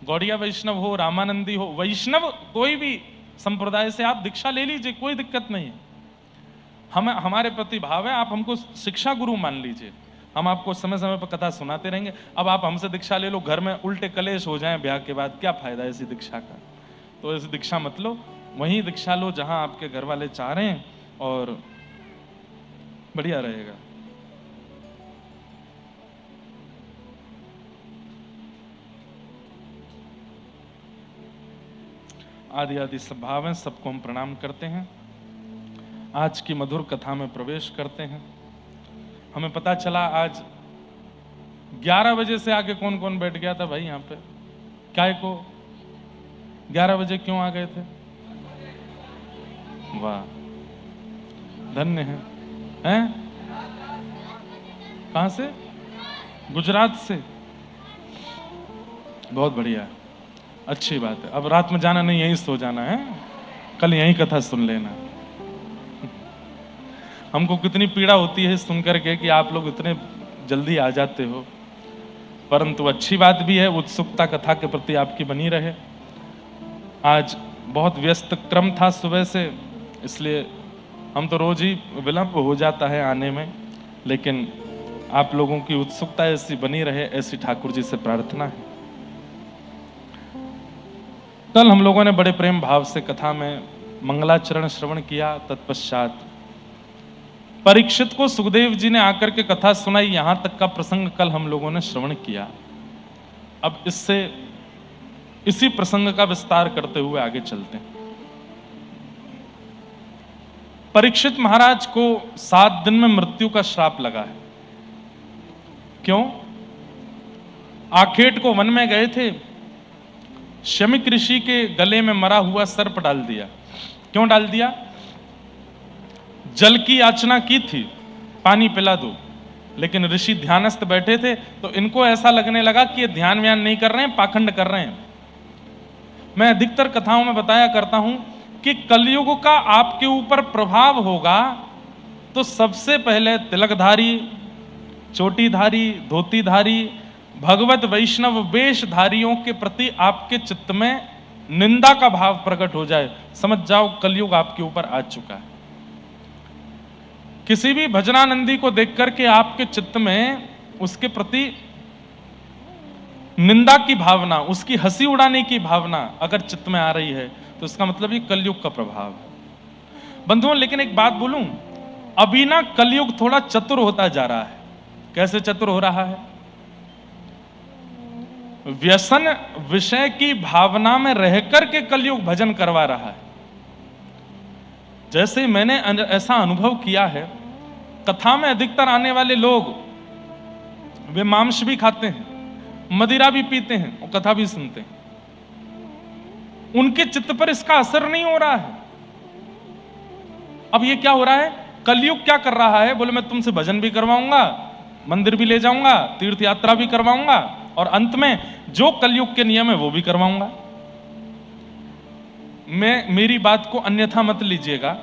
गौड़िया वैष्णव हो, रामानंदी हो, वैष्णव कोई भी संप्रदाय से आप दीक्षा ले लीजिए, कोई दिक्कत नहीं है। हमारे प्रति भाव है, आप हमको शिक्षा गुरु मान लीजिए, हम आपको समय समय पर कथा सुनाते रहेंगे। अब आप हमसे दीक्षा ले लो, घर में उल्टे कलेश हो जाएं ब्याह के बाद, क्या फायदा है ऐसी दीक्षा का। तो ऐसी दीक्षा मत लो, वहीं दीक्षा लो जहां आपके घर वाले चाह रहे हैं और बढ़िया रहेगा। आदि आदि सब भाव हैं, सबको हम प्रणाम करते हैं। आज की मधुर कथा में प्रवेश करते हैं। हमें पता चला आज 11 बजे से आके कौन कौन बैठ गया था भाई यहाँ पे, क्या को 11 बजे क्यों आ गए थे? वाह, धन्य हैं? कहां से? गुजरात से, बहुत बढ़िया है, अच्छी बात है। अब रात में जाना नहीं, यहीं सो जाना है, कल यहीं कथा सुन लेना। हमको कितनी पीड़ा होती है सुनकर के कि आप लोग इतने जल्दी आ जाते हो, परंतु अच्छी बात भी है, उत्सुकता कथा के प्रति आपकी बनी रहे। आज बहुत व्यस्त क्रम था सुबह से, इसलिए हम तो रोज ही विलंब हो जाता है आने में, लेकिन आप लोगों की उत्सुकता ऐसी बनी रहे, ऐसी ठाकुर जी से प्रार्थना है। कल हम लोगों ने बड़े प्रेम भाव से कथा में मंगलाचरण श्रवण किया, तत्पश्चात परीक्षित को सुखदेव जी ने आकर के कथा सुनाई, यहां तक का प्रसंग कल हम लोगों ने श्रवण किया। अब इसी प्रसंग का विस्तार करते हुए आगे चलते हैं। परीक्षित महाराज को 7 दिन में मृत्यु का श्राप लगा है। क्यों? आखेट को वन में गए थे, शमिक ऋषि के गले में मरा हुआ सर्प डाल दिया। क्यों डाल दिया? जल की याचना की थी, पानी पिला दो, लेकिन ऋषि ध्यानस्थ बैठे थे तो इनको ऐसा लगने लगा कि ये ध्यान व्यान नहीं कर रहे हैं, पाखंड कर रहे हैं। मैं अधिकतर कथाओं में बताया करता हूं कि कलयुग का आपके ऊपर प्रभाव होगा तो सबसे पहले तिलकधारी, चोटीधारी, धोतीधारी, भगवत वैष्णव वेशधारियों के प्रति आपके चित्त में निंदा का भाव प्रकट हो जाए, समझ जाओ कलयुग आपके ऊपर आ चुका है। किसी भी भजनानंदी को देख करके आपके चित्त में उसके प्रति निंदा की भावना, उसकी हंसी उड़ाने की भावना अगर चित्त में आ रही है तो इसका मतलब ये कलयुग का प्रभाव है। बंधुओं, लेकिन एक बात बोलूं, अभी ना कलयुग थोड़ा चतुर होता जा रहा है। कैसे चतुर हो रहा है? व्यसन विषय की भावना में रहकर के कलयुग भजन करवा रहा है। जैसे मैंने ऐसा अनुभव किया है, कथा में अधिकतर आने वाले लोग वे मांस भी खाते हैं, मदिरा भी पीते हैं और कथा भी सुनते हैं। उनके चित्त पर इसका असर नहीं हो रहा है। अब ये क्या हो रहा है? कलयुग क्या कर रहा है? बोले मैं तुमसे भजन भी करवाऊंगा, मंदिर भी ले जाऊंगा, तीर्थ यात्रा भी करवाऊंगा और अंत में जो कलयुग के नियम है वो भी करवाऊंगा। मेरी बात को अन्यथा मत लीजिएगा।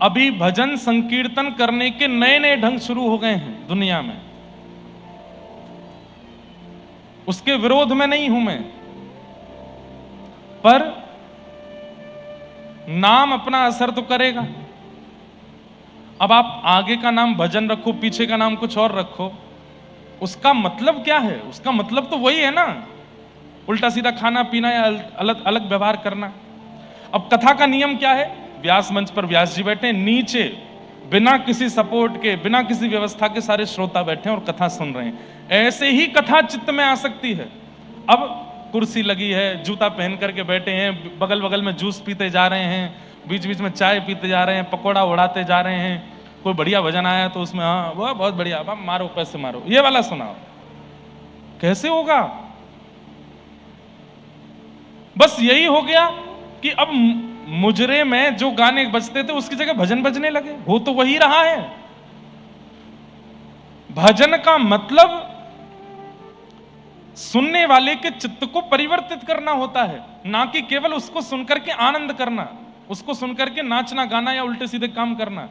अभी भजन संकीर्तन करने के नए नए ढंग शुरू हो गए हैं दुनिया में, उसके विरोध में नहीं हूं मैं, पर नाम अपना असर तो करेगा। अब आप आगे का नाम भजन रखो, पीछे का नाम कुछ और रखो, उसका मतलब क्या है? उसका मतलब तो वही है ना, उल्टा सीधा खाना पीना या अलग अलग व्यवहार करना। अब कथा का नियम क्या है? व्यास मंच पर व्यास जी बैठे, नीचे बिना किसी सपोर्ट के, बिना किसी व्यवस्था के सारे श्रोता बैठे और कथा सुन रहे हैं। ऐसे ही कथा चित्त में आ सकती है। अब कुर्सी लगी है, जूता पहन करके बैठे हैं, बगल बगल में जूस पीते जा रहे हैं, बीच बीच में चाय पीते जा रहे हैं, पकोड़ा उड़ाते जा रहे हैं, कोई बढ़िया भजन आया तो उसमें हाँ वह बहुत बढ़िया, अब मारो पैसे मारो, ये वाला सुनाओ। कैसे होगा? बस यही हो गया कि अब मुजरे में जो गाने बजते थे उसकी जगह भजन बजने लगे। हो तो वही रहा है। भजन का मतलब सुनने वाले के चित्त को परिवर्तित करना होता है, ना कि केवल उसको सुनकर के आनंद करना, उसको सुनकर के नाचना गाना या उल्टे सीधे काम करना।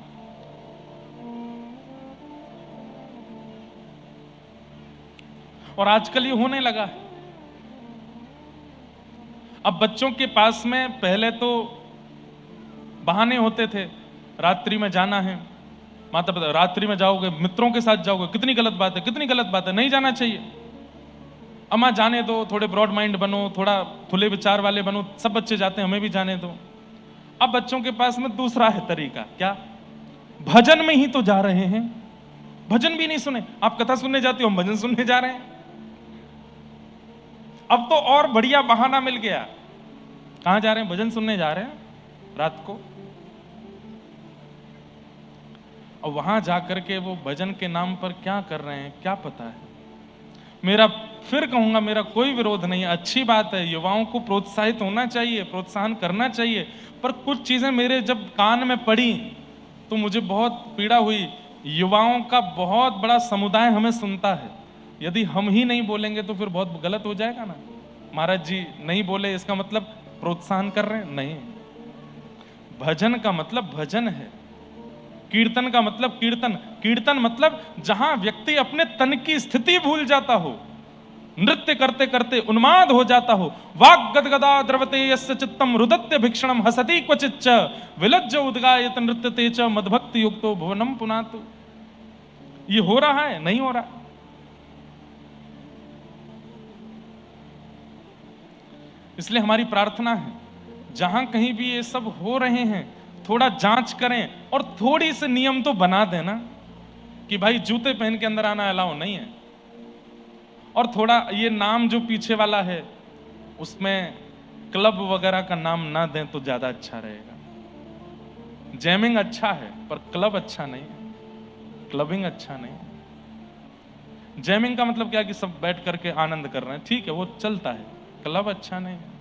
और आजकल ये होने लगा है। अब बच्चों के पास में पहले तो बहाने होते थे, रात्रि में जाना है, माता पिता रात्रि में जाओगे, मित्रों के साथ जाओगे, कितनी गलत बात है, कितनी गलत बात है, नहीं जाना चाहिए। अम्मा जाने दो, थोड़े ब्रॉड माइंड बनो, थोड़ा खुले विचार वाले बनो, सब बच्चे जाते हैं, हमें भी जाने दो। अब बच्चों के पास में दूसरा है तरीका, क्या? भजन में ही तो जा रहे हैं, भजन भी नहीं सुने। आप कथा सुनने जाते हो, हम भजन सुनने जा रहे हैं। अब तो और बढ़िया बहाना मिल गया। कहां जा रहे हैं? भजन सुनने जा रहे हैं रात को। और वहां जाकर के वो भजन के नाम पर क्या कर रहे हैं क्या पता है। मेरा फिर कहूंगा, मेरा कोई विरोध नहीं है, अच्छी बात है, युवाओं को प्रोत्साहित होना चाहिए, प्रोत्साहन करना चाहिए। पर कुछ चीजें मेरे जब कान में पड़ी तो मुझे बहुत पीड़ा हुई। युवाओं का बहुत बड़ा समुदाय हमें सुनता है, यदि हम ही नहीं बोलेंगे तो फिर बहुत गलत हो जाएगा ना। महाराज जी नहीं बोले इसका मतलब प्रोत्साहन कर रहे हैं? नहीं। भजन का मतलब भजन है, कीर्तन का मतलब कीर्तन। कीर्तन मतलब जहां व्यक्ति अपने तन की स्थिति भूल जाता हो, नृत्य करते करते उन्माद हो जाता हो। वाग गदगदा द्रवते यस्य चित्तम रुदत्य भिक्षणम हसति क्वचिच्च विलज्ज उद्गायत नृत्यते च मद्भक्ति युक्तो भुवनम पुनातु। ये हो रहा है? नहीं हो रहा। इसलिए हमारी प्रार्थना है, जहां कहीं भी ये सब हो रहे हैं थोड़ा जांच करें और थोड़ी से नियम तो बना देना कि भाई जूते पहन के अंदर आना अलाउ नहीं है। और थोड़ा ये नाम जो पीछे वाला है उसमें क्लब वगैरह का नाम ना दें तो ज्यादा अच्छा रहेगा। जैमिंग अच्छा है पर क्लब अच्छा नहीं है, क्लबिंग अच्छा नहीं। जैमिंग का मतलब क्या है कि सब बैठ करके आनंद कर रहे हैं, ठीक है, वो चलता है, क्लब अच्छा नहीं है।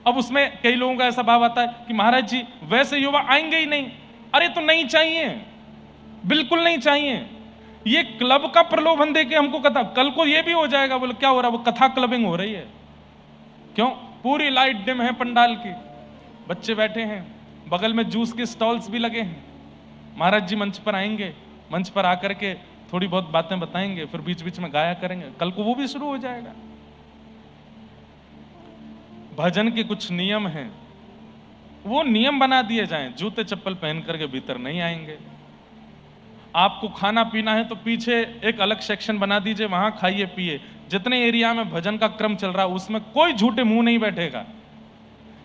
अब उसमें कई लोगों का ऐसा भाव आता है कि महाराज जी वैसे युवा आएंगे ही नहीं। अरे तो नहीं चाहिए, बिल्कुल नहीं चाहिए। ये क्लब का प्रलोभन देके हमको कथा, कल को ये भी हो जाएगा, बोले क्या हो रहा है, वो कथा क्लबिंग हो रही है। क्यों? पूरी लाइट डिम है पंडाल की, बच्चे बैठे हैं, बगल में जूस के स्टॉल्स भी लगे हैं। महाराज जी मंच पर आएंगे, मंच पर आकर के थोड़ी बहुत बातें बताएंगे, फिर बीच बीच में गाया करेंगे, कल को वो भी शुरू हो जाएगा। भजन के कुछ नियम हैं, वो नियम बना दिए जाएं, जूते चप्पल पहन करके भीतर नहीं आएंगे। आपको खाना पीना है तो पीछे एक अलग सेक्शन बना दीजिए, वहां खाइए पिए। जितने एरिया में भजन का क्रम चल रहा है उसमें कोई झूठे मुंह नहीं बैठेगा।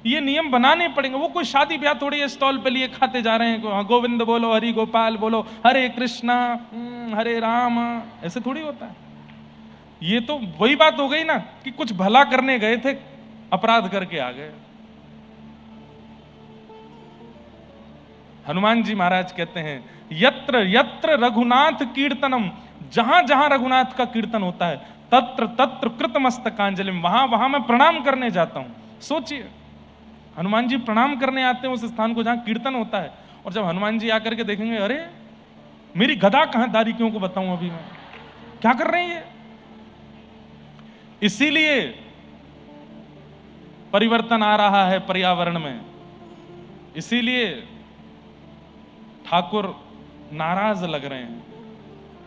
ये नियम बनाने पड़ेंगे। वो कोई शादी ब्याह थोड़ी है स्टॉल पे लिए खाते जा रहे हैं, गोविंद बोलो, हरि गोपाल बोलो, हरे कृष्णा हरे राम, ऐसे थोड़ी होता है। ये तो वही बात हो गई ना कि कुछ भला करने गए थे, अपराध करके आ गए। हनुमान जी महाराज कहते हैं यत्र यत्र रघुनाथ कीर्तनम, जहां जहां रघुनाथ का कीर्तन होता है तत्र तत्र कृतमस्तकांजलिम, वहां वहां मैं प्रणाम करने जाता हूं। सोचिए, हनुमान जी प्रणाम करने आते हैं उस स्थान को जहां कीर्तन होता है, और जब हनुमान जी आकर के देखेंगे अरे मेरी गदा कहां, दारिकियों को बताऊं अभी मैं क्या कर रहे हैं। इसीलिए परिवर्तन आ रहा है पर्यावरण में, इसीलिए ठाकुर नाराज लग रहे हैं।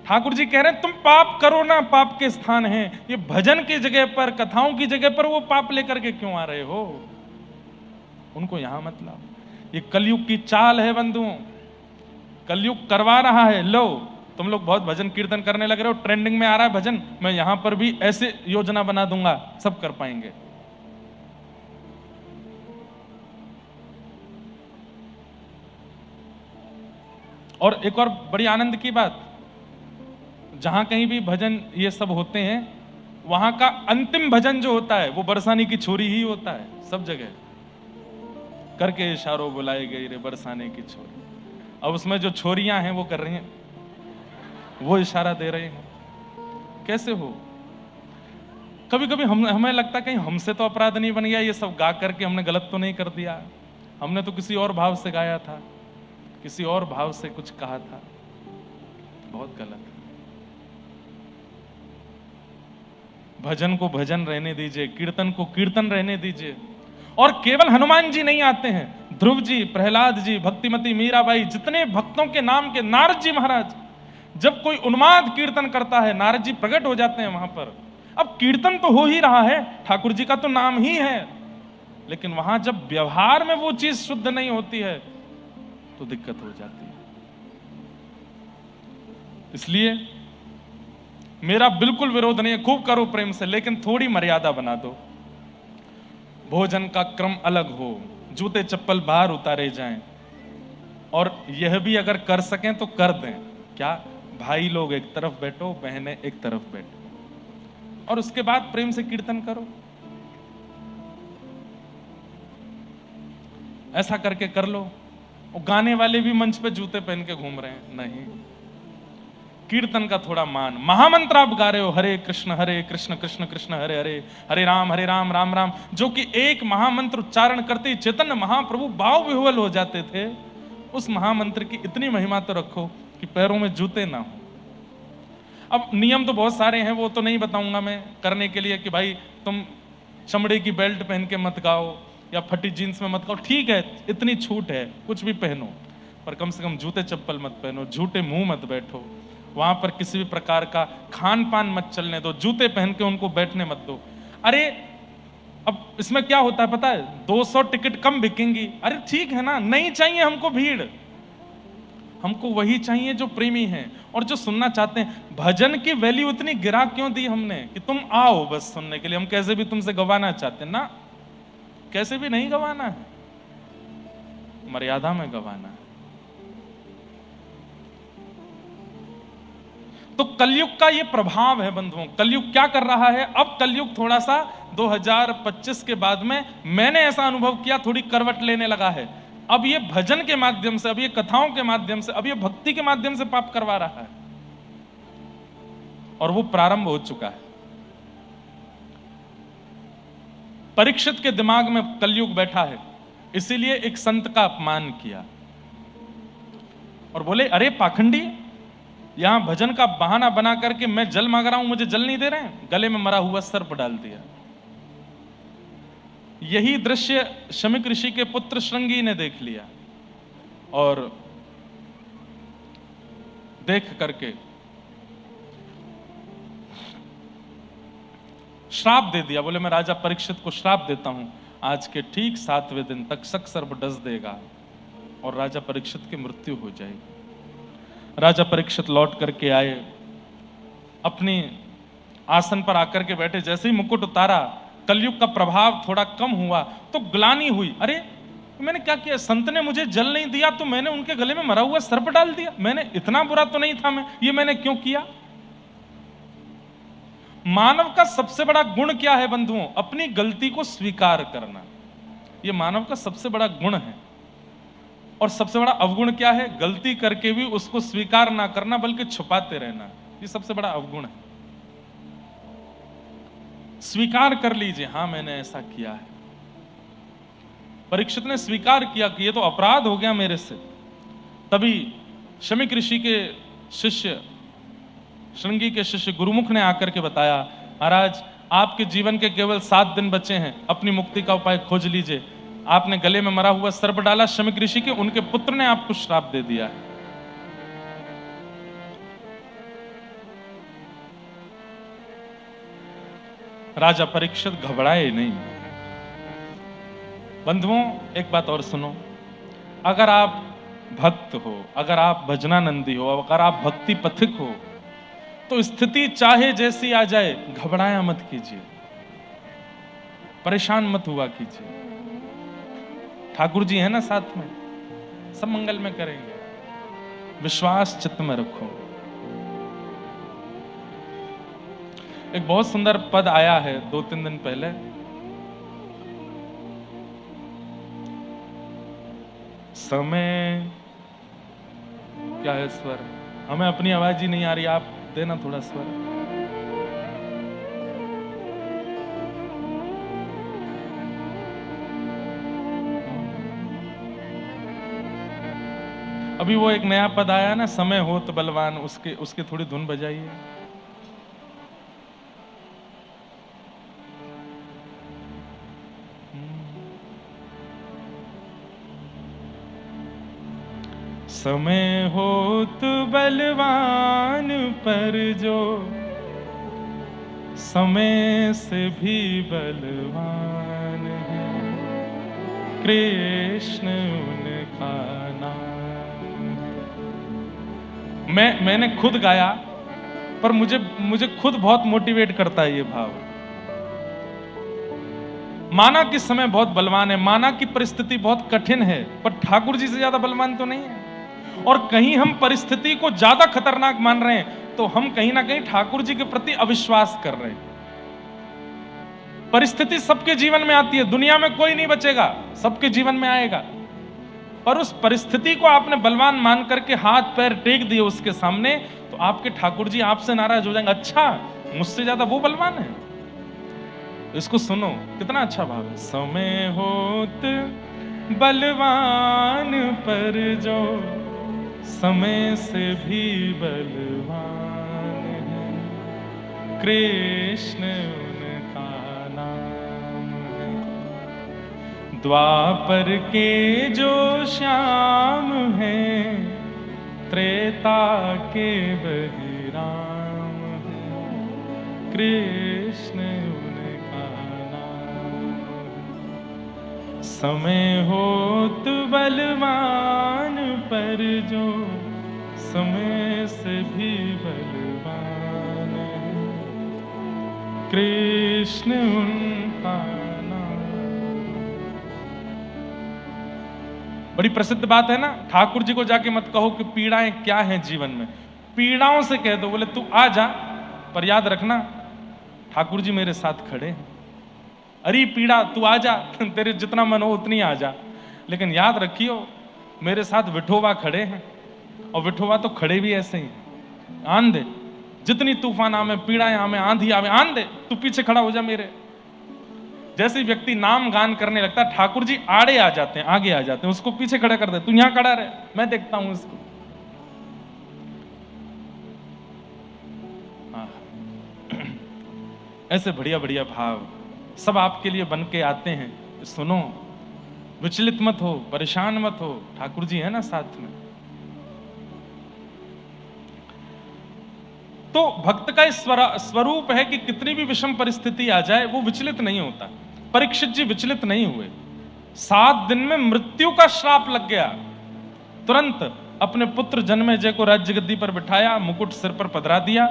ठाकुर जी कह रहे हैं तुम पाप करो ना, पाप के स्थान हैं ये, भजन की जगह पर, कथाओं की जगह पर वो पाप लेकर के क्यों आ रहे हो, उनको यहां मत लाओ। ये कलयुग की चाल है बंधुओं, कलयुग करवा रहा है। लो तुम लोग बहुत भजन कीर्तन करने लग रहे हो, ट्रेंडिंग में आ रहा है भजन, मैं यहां पर भी ऐसे योजना बना दूंगा, सब कर पाएंगे। और एक और बड़ी आनंद की बात, जहां कहीं भी भजन ये सब होते हैं वहां का अंतिम भजन जो होता है वो बरसाने की छोरी ही होता है। सब जगह करके इशारों बुलाए गई रे बरसाने की छोरी। अब उसमें जो छोरियां हैं वो कर रही हैं, वो इशारा दे रहे हैं। कैसे हो? कभी कभी हमें लगता है कहीं हमसे तो अपराध नहीं बन गया, ये सब गा करके हमने गलत तो नहीं कर दिया, हमने तो किसी और भाव से गाया था, किसी और भाव से कुछ कहा था, बहुत गलत। भजन को भजन रहने दीजिए, कीर्तन को कीर्तन रहने दीजिए। और केवल हनुमान जी नहीं आते हैं, ध्रुव जी, प्रहलाद जी, भक्तिमती मीराबाई, जितने भक्तों के नाम के, नारद जी महाराज, जब कोई उन्माद कीर्तन करता है नारद जी प्रकट हो जाते हैं वहां पर। अब कीर्तन तो हो ही रहा है, ठाकुर जी का तो नाम ही है, लेकिन वहां जब व्यवहार में वो चीज शुद्ध नहीं होती है तो दिक्कत हो जाती है। इसलिए मेरा बिल्कुल विरोध नहीं है, खूब करो प्रेम से, लेकिन थोड़ी मर्यादा बना दो। भोजन का क्रम अलग हो, जूते चप्पल बाहर उतारे जाएं, और यह भी अगर कर सकें तो कर दें। क्या? भाई लोग एक तरफ बैठो, बहनें एक तरफ बैठो, और उसके बाद प्रेम से कीर्तन करो। ऐसा करके कर लो। और गाने वाले भी मंच पे जूते पहन के घूम रहे हैं, नहीं। कीर्तन का थोड़ा मान। महामंत्र आप गा रहे हो, हरे कृष्ण कृष्ण कृष्ण हरे हरे, हरे राम राम राम, जो कि एक महामंत्र उच्चारण करते ही चैतन्य महाप्रभु भाव विह्वल हो जाते थे। उस महामंत्र की इतनी महिमा तो रखो कि पैरों में जूते ना हो। अब नियम तो बहुत सारे हैं, वो तो नहीं बताऊंगा मैं करने के लिए कि भाई तुम चमड़े की बेल्ट पहन के मत गाओ या फटी जीन्स में मत गाओ, ठीक है, इतनी छूट है, कुछ भी पहनो, पर कम से कम जूते चप्पल मत पहनो, झूठे मुंह मत बैठो, वहां पर किसी भी प्रकार का खान पान मत चलने दो, जूते पहन के उनको बैठने मत दो। अरे अब इसमें क्या होता है पता है, 200 टिकट कम बिकेंगी, अरे ठीक है ना, नहीं चाहिए हमको भीड़, हमको वही चाहिए जो प्रेमी हैं और जो सुनना चाहते हैं। भजन की वैल्यू इतनी गिरा क्यों दी हमने कि तुम आओ बस सुनने के लिए, हम कैसे भी तुमसे गवाना चाहते हैं ना, कैसे भी नहीं गवाना है, मर्यादा में गवाना है। तो कलयुग का ये प्रभाव है बंधुओं। कलयुग क्या कर रहा है, अब कलयुग थोड़ा सा 2025 के बाद में मैंने ऐसा अनुभव किया, थोड़ी करवट लेने लगा है। अब ये भजन के माध्यम से, अब ये कथाओं के माध्यम से, अब ये भक्ति के माध्यम से पाप करवा रहा है। और वो प्रारंभ हो चुका है। परीक्षित के दिमाग में कलयुग बैठा है, इसीलिए एक संत का अपमान किया और बोले, अरे पाखंडी, यहां भजन का बहाना बना करके मैं जल मांग रहा हूं, मुझे जल नहीं दे रहे हैं। गले में मरा हुआ सर्प डाल दिया। यही दृश्य शमीक ऋषि के पुत्र श्रृंगी ने देख लिया और देख करके श्राप दे दिया। बोले, मैं राजा परीक्षित को श्राप देता हूं, आज के ठीक 7वें दिन तक्षक सर्प डस देगा और राजा परीक्षित की मृत्यु हो जाएगी। राजा परीक्षित लौट करके आए, अपनी आसन पर आकर के बैठे। जैसे ही मुकुट उतारा, कलयुग का प्रभाव थोड़ा कम हुआ तो ग्लानि हुई। अरे मैंने क्या किया, संत ने मुझे जल नहीं दिया तो मैंने उनके गले में मरा हुआ सर्प डाल दिया। मैंने इतना बुरा तो नहीं था, ये मैंने क्यों किया। मानव का सबसे बड़ा गुण क्या है बंधुओं? अपनी गलती को स्वीकार करना। यह मानव का सबसे बड़ा गुण है। और सबसे बड़ा अवगुण क्या है? गलती करके भी उसको स्वीकार ना करना, बल्कि छुपाते रहना। यह सबसे बड़ा अवगुण है। स्वीकार कर लीजिए, हां मैंने ऐसा किया है। परीक्षित ने स्वीकार किया कि यह तो अपराध हो गया मेरे से। तभी शमीक ऋषि के शिष्य, श्रृंगी के शिष्य गुरुमुख ने आकर के बताया, महाराज आपके जीवन के केवल 7 दिन बचे हैं, अपनी मुक्ति का उपाय खोज लीजिए। आपने गले में मरा हुआ सर्प डाला शमीक ऋषि के, उनके पुत्र ने आपको श्राप दे दिया है। राजा परीक्षित घबराए नहीं। बंधुओं, एक बात और सुनो, अगर आप भक्त हो, अगर आप भजनानंदी हो, अगर आप भक्ति पथिक हो, तो स्थिति चाहे जैसी आ जाए, घबराया मत कीजिए, परेशान मत हुआ कीजिए। ठाकुर जी है ना साथ में, सब मंगल में करेंगे। विश्वास चित्त में रखो। एक बहुत सुंदर पद आया है 2-3 दिन पहले, समय क्या है स्वर, हमें अपनी आवाज ही नहीं आ रही, आप देना थोड़ा स्वर। अभी वो एक नया पद आया ना, समय हो तो बलवान, उसके थोड़ी धुन बजाइए। समय होत बलवान पर जो समय से भी बलवान है, कृष्ण उनका नाम है। मैंने खुद गाया, पर मुझे खुद बहुत मोटिवेट करता है ये भाव। माना कि समय बहुत बलवान है, माना कि परिस्थिति बहुत कठिन है, पर ठाकुर जी से ज्यादा बलवान तो नहीं है। और कहीं हम परिस्थिति को ज्यादा खतरनाक मान रहे हैं तो हम कहीं ना कहीं ठाकुर जी के प्रति अविश्वास कर रहे हैं। परिस्थिति सबके जीवन में आती है, दुनिया में कोई नहीं बचेगा, सबके जीवन में आएगा। पर उस परिस्थिति को आपने बलवान मान करके हाथ पैर टेक दिए उसके सामने, तो आपके ठाकुर जी आपसे नाराज हो जाएंगे। अच्छा, मुझसे ज्यादा वो बलवान है। इसको सुनो, कितना अच्छा भाव है। समय होत बलवान पर जो समय से भी बलवान है, कृष्ण उनका नाम है। द्वापर के जो श्याम है, त्रेता के वही राम है, कृष्ण उनका नाम है। समय होत बलवान पर जो समय से भी बलवान है, कृष्ण उनका नाम। बड़ी प्रसिद्ध बात है ना, ठाकुर जी को जाके मत कहो कि पीड़ाएं क्या हैं जीवन में, पीड़ाओं से कह दो, बोले तू आ जा, पर याद रखना ठाकुर जी मेरे साथ खड़े हैं। अरे पीड़ा तू आ जा, तेरे जितना मन हो उतनी आ जा, लेकिन याद रखियो मेरे साथ विठोबा खड़े हैं। और विठोबा तो खड़े भी ऐसे ही, आन दे, जितनी तूफान आवे, पीड़ाएं आवे, आंधी आवे, आन दे, तू पीछे खड़ा हो जा मेरे। जैसे ही व्यक्ति नाम गान करने लगता है, ठाकुर जी आड़े आ जाते हैं, आगे आ जाते हैं, उसको पीछे खड़ा कर दे, तू यहां खड़ा रहे, मैं देखता हूं इसको। ऐसे बढ़िया बढ़िया भाव सब आपके लिए बन के आते हैं। सुनो, विचलित मत हो, परेशान मत हो, ठाकुर जी है ना साथ में। तो भक्त का स्वरूप है कि कितनी भी विषम परिस्थिति आ जाए वो विचलित नहीं होता। परीक्षित जी विचलित नहीं हुए। 7 दिन में मृत्यु का श्राप लग गया, तुरंत अपने पुत्र जन्मेजय को राज्य गद्दी पर बिठाया, मुकुट सिर पर पधरा दिया,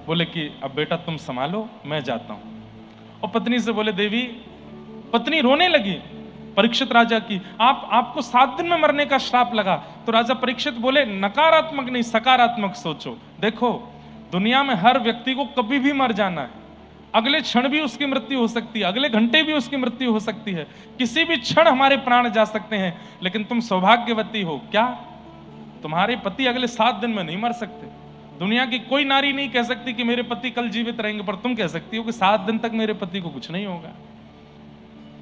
बोले कि अब बेटा तुम संभालो, मैं जाता हूं। और पत्नी से बोले, देवी, पत्नी रोने लगी परीक्षित राजा की, आपको 7 दिन में मरने का श्राप लगा। तो राजा परीक्षित बोले, नकारात्मक नहीं, सकारात्मक सोचो। देखो, दुनिया में हर व्यक्ति को कभी भी मर जाना है, अगले क्षण भी उसकी मृत्यु हो सकती है, अगले घंटे भी उसकी मृत्यु हो सकती है, किसी भी क्षण हमारे प्राण जा सकते हैं। लेकिन तुम सौभाग्यवती हो, क्या तुम्हारे पति अगले 7 दिन में नहीं मर सकते? दुनिया की कोई नारी नहीं कह सकती कि मेरे पति कल जीवित रहेंगे, पर तुम कह सकती हो कि 7 दिन तक मेरे पति को कुछ नहीं होगा।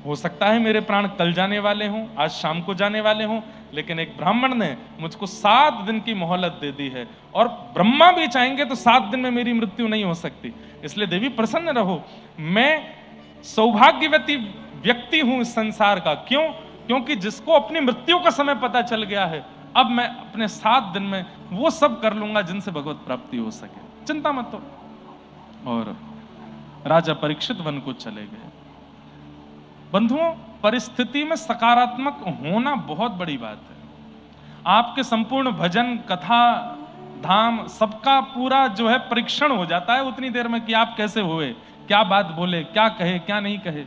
हो सकता है मेरे प्राण कल जाने वाले हों, आज शाम को जाने वाले हों, लेकिन एक ब्राह्मण ने मुझको 7 दिन की मोहलत दे दी है, और ब्रह्मा भी चाहेंगे तो 7 दिन में मेरी मृत्यु नहीं हो सकती। इसलिए देवी प्रसन्न रहो, मैं सौभाग्यवती व्यक्ति हूं इस संसार का। क्यों? क्योंकि जिसको अपनी मृत्यु का समय पता चल गया है, अब मैं अपने 7 दिन में वो सब कर लूंगा जिनसे भगवत प्राप्ति हो सके, चिंता मत करो। और राजा परीक्षित वन को चले गए। बंधुओं, परिस्थिति में सकारात्मक होना बहुत बड़ी बात है। आपके संपूर्ण भजन, कथा, धाम, सबका पूरा जो है परीक्षण हो जाता है उतनी देर में कि आप कैसे हुए, क्या बात बोले, क्या कहे, क्या नहीं कहे।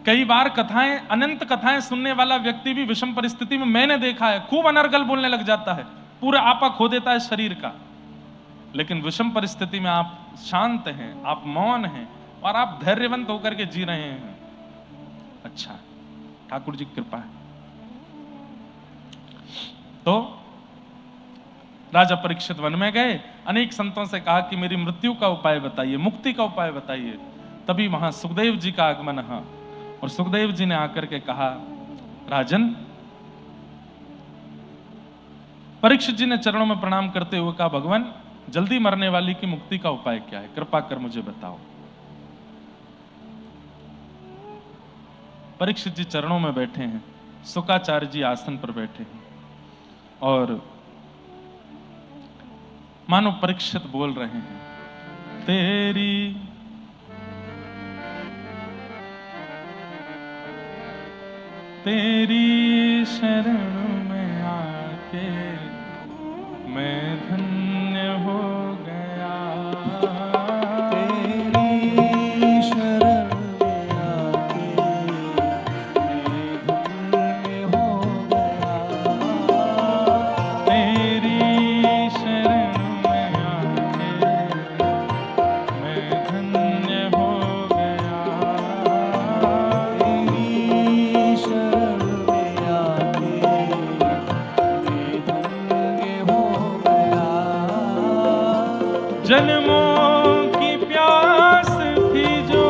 कई बार कथाएं, अनंत कथाएं सुनने वाला व्यक्ति भी विषम परिस्थिति में, मैंने देखा है, खूब अनर्गल बोलने लग जाता है, पूरा आपा खो देता है शरीर का। लेकिन विषम परिस्थिति में आप शांत हैं, आप मौन हैं, और आप धैर्यवंत होकर के जी रहे हैं। अच्छा, ठाकुर जी की कृपा है। तो राजा परीक्षित वन में गए, अनेक संतों से कहा कि मेरी मृत्यु का उपाय बताइए, मुक्ति का उपाय बताइए। तभी वहां सुखदेव जी का आगमन है, और सुखदेव जी ने आकर के कहा, राजन, परीक्षित जी ने चरणों में प्रणाम करते हुए कहा, भगवान, जल्दी मरने वाली की मुक्ति का उपाय क्या है, कृपा कर मुझे बताओ। परीक्षित जी चरणों में बैठे हैं, शुकाचार्य जी आसन पर बैठे हैं, और मानो परीक्षित बोल रहे हैं, तेरी शरण में आके मैं धन्य हो गया। जन्मों की प्यास थी जो,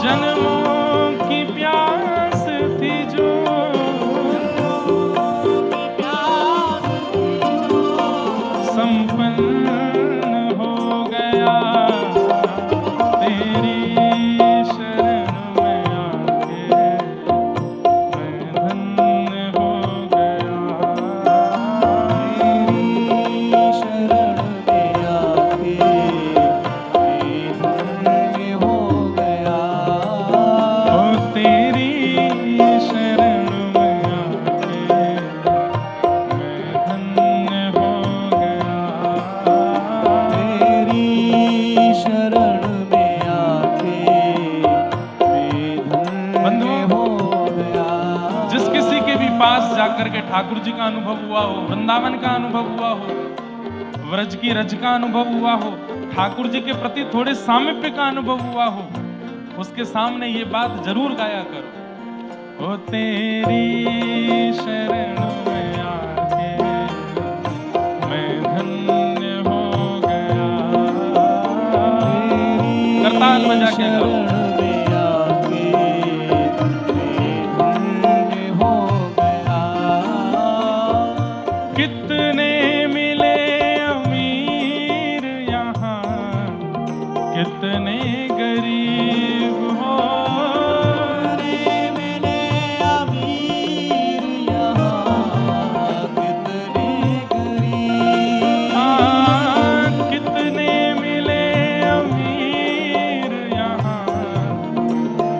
जन्मों की प्यास थी जो, संपन्न हो गया। तेरी शरण में आके मैं धन्य हो गया। जाकर के ठाकुर जी का अनुभव हुआ हो, वृंदावन का अनुभव हुआ हो, व्रज की रज का अनुभव हुआ हो, ठाकुर जी के प्रति थोड़े सामीप्य का अनुभव हुआ हो, उसके सामने ये बात जरूर गाया करो। ओ तेरी शरण में आके मैं धन्य हो गया। करताल बजा के करो। कितने मिले अमीर यहाँ, कितने गरीब हो। मिले अमीर यहाँ, कितने गरीब। हाँ, कितने मिले अमीर यहाँ,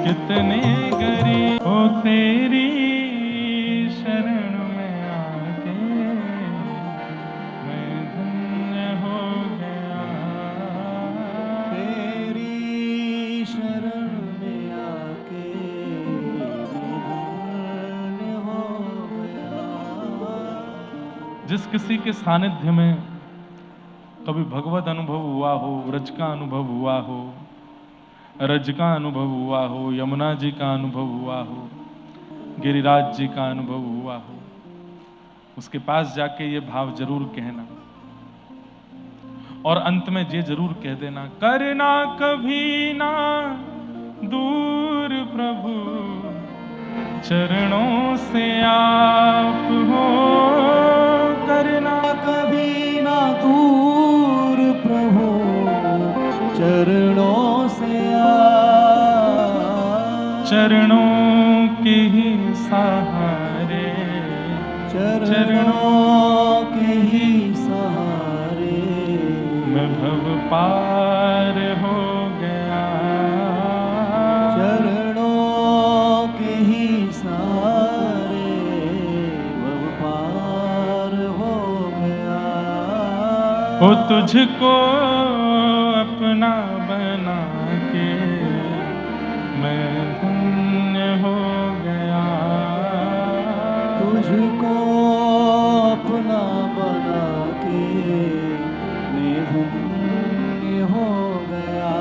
कितने गरीब। हो तेरी शरण में आके मैं धन्य हो गया। तेरी शरण में आके मैं धन्य हो गया। जिस किसी के सानिध्य में कभी भगवत अनुभव हुआ हो, व्रज का अनुभव हुआ हो, रज का अनुभव हुआ हो, यमुना जी का अनुभव हुआ हो, गिरिराज जी का अनुभव हुआ हो, उसके पास जाके ये भाव जरूर कहना और अंत में ये जरूर कह देना, करना कभी ना दूर प्रभु चरणों से आप हो। करना कभी ना दूर प्रभु चरणों से चरणों के ही सहारे, चरणों के ही सहारे मैं भव पार हो गया। चरणों के ही सहारे भव पार हो गया। ओ तुझको अपना बना के मैं धन्य हो गया। तुझको अपना बना के मैं धन्य हो गया।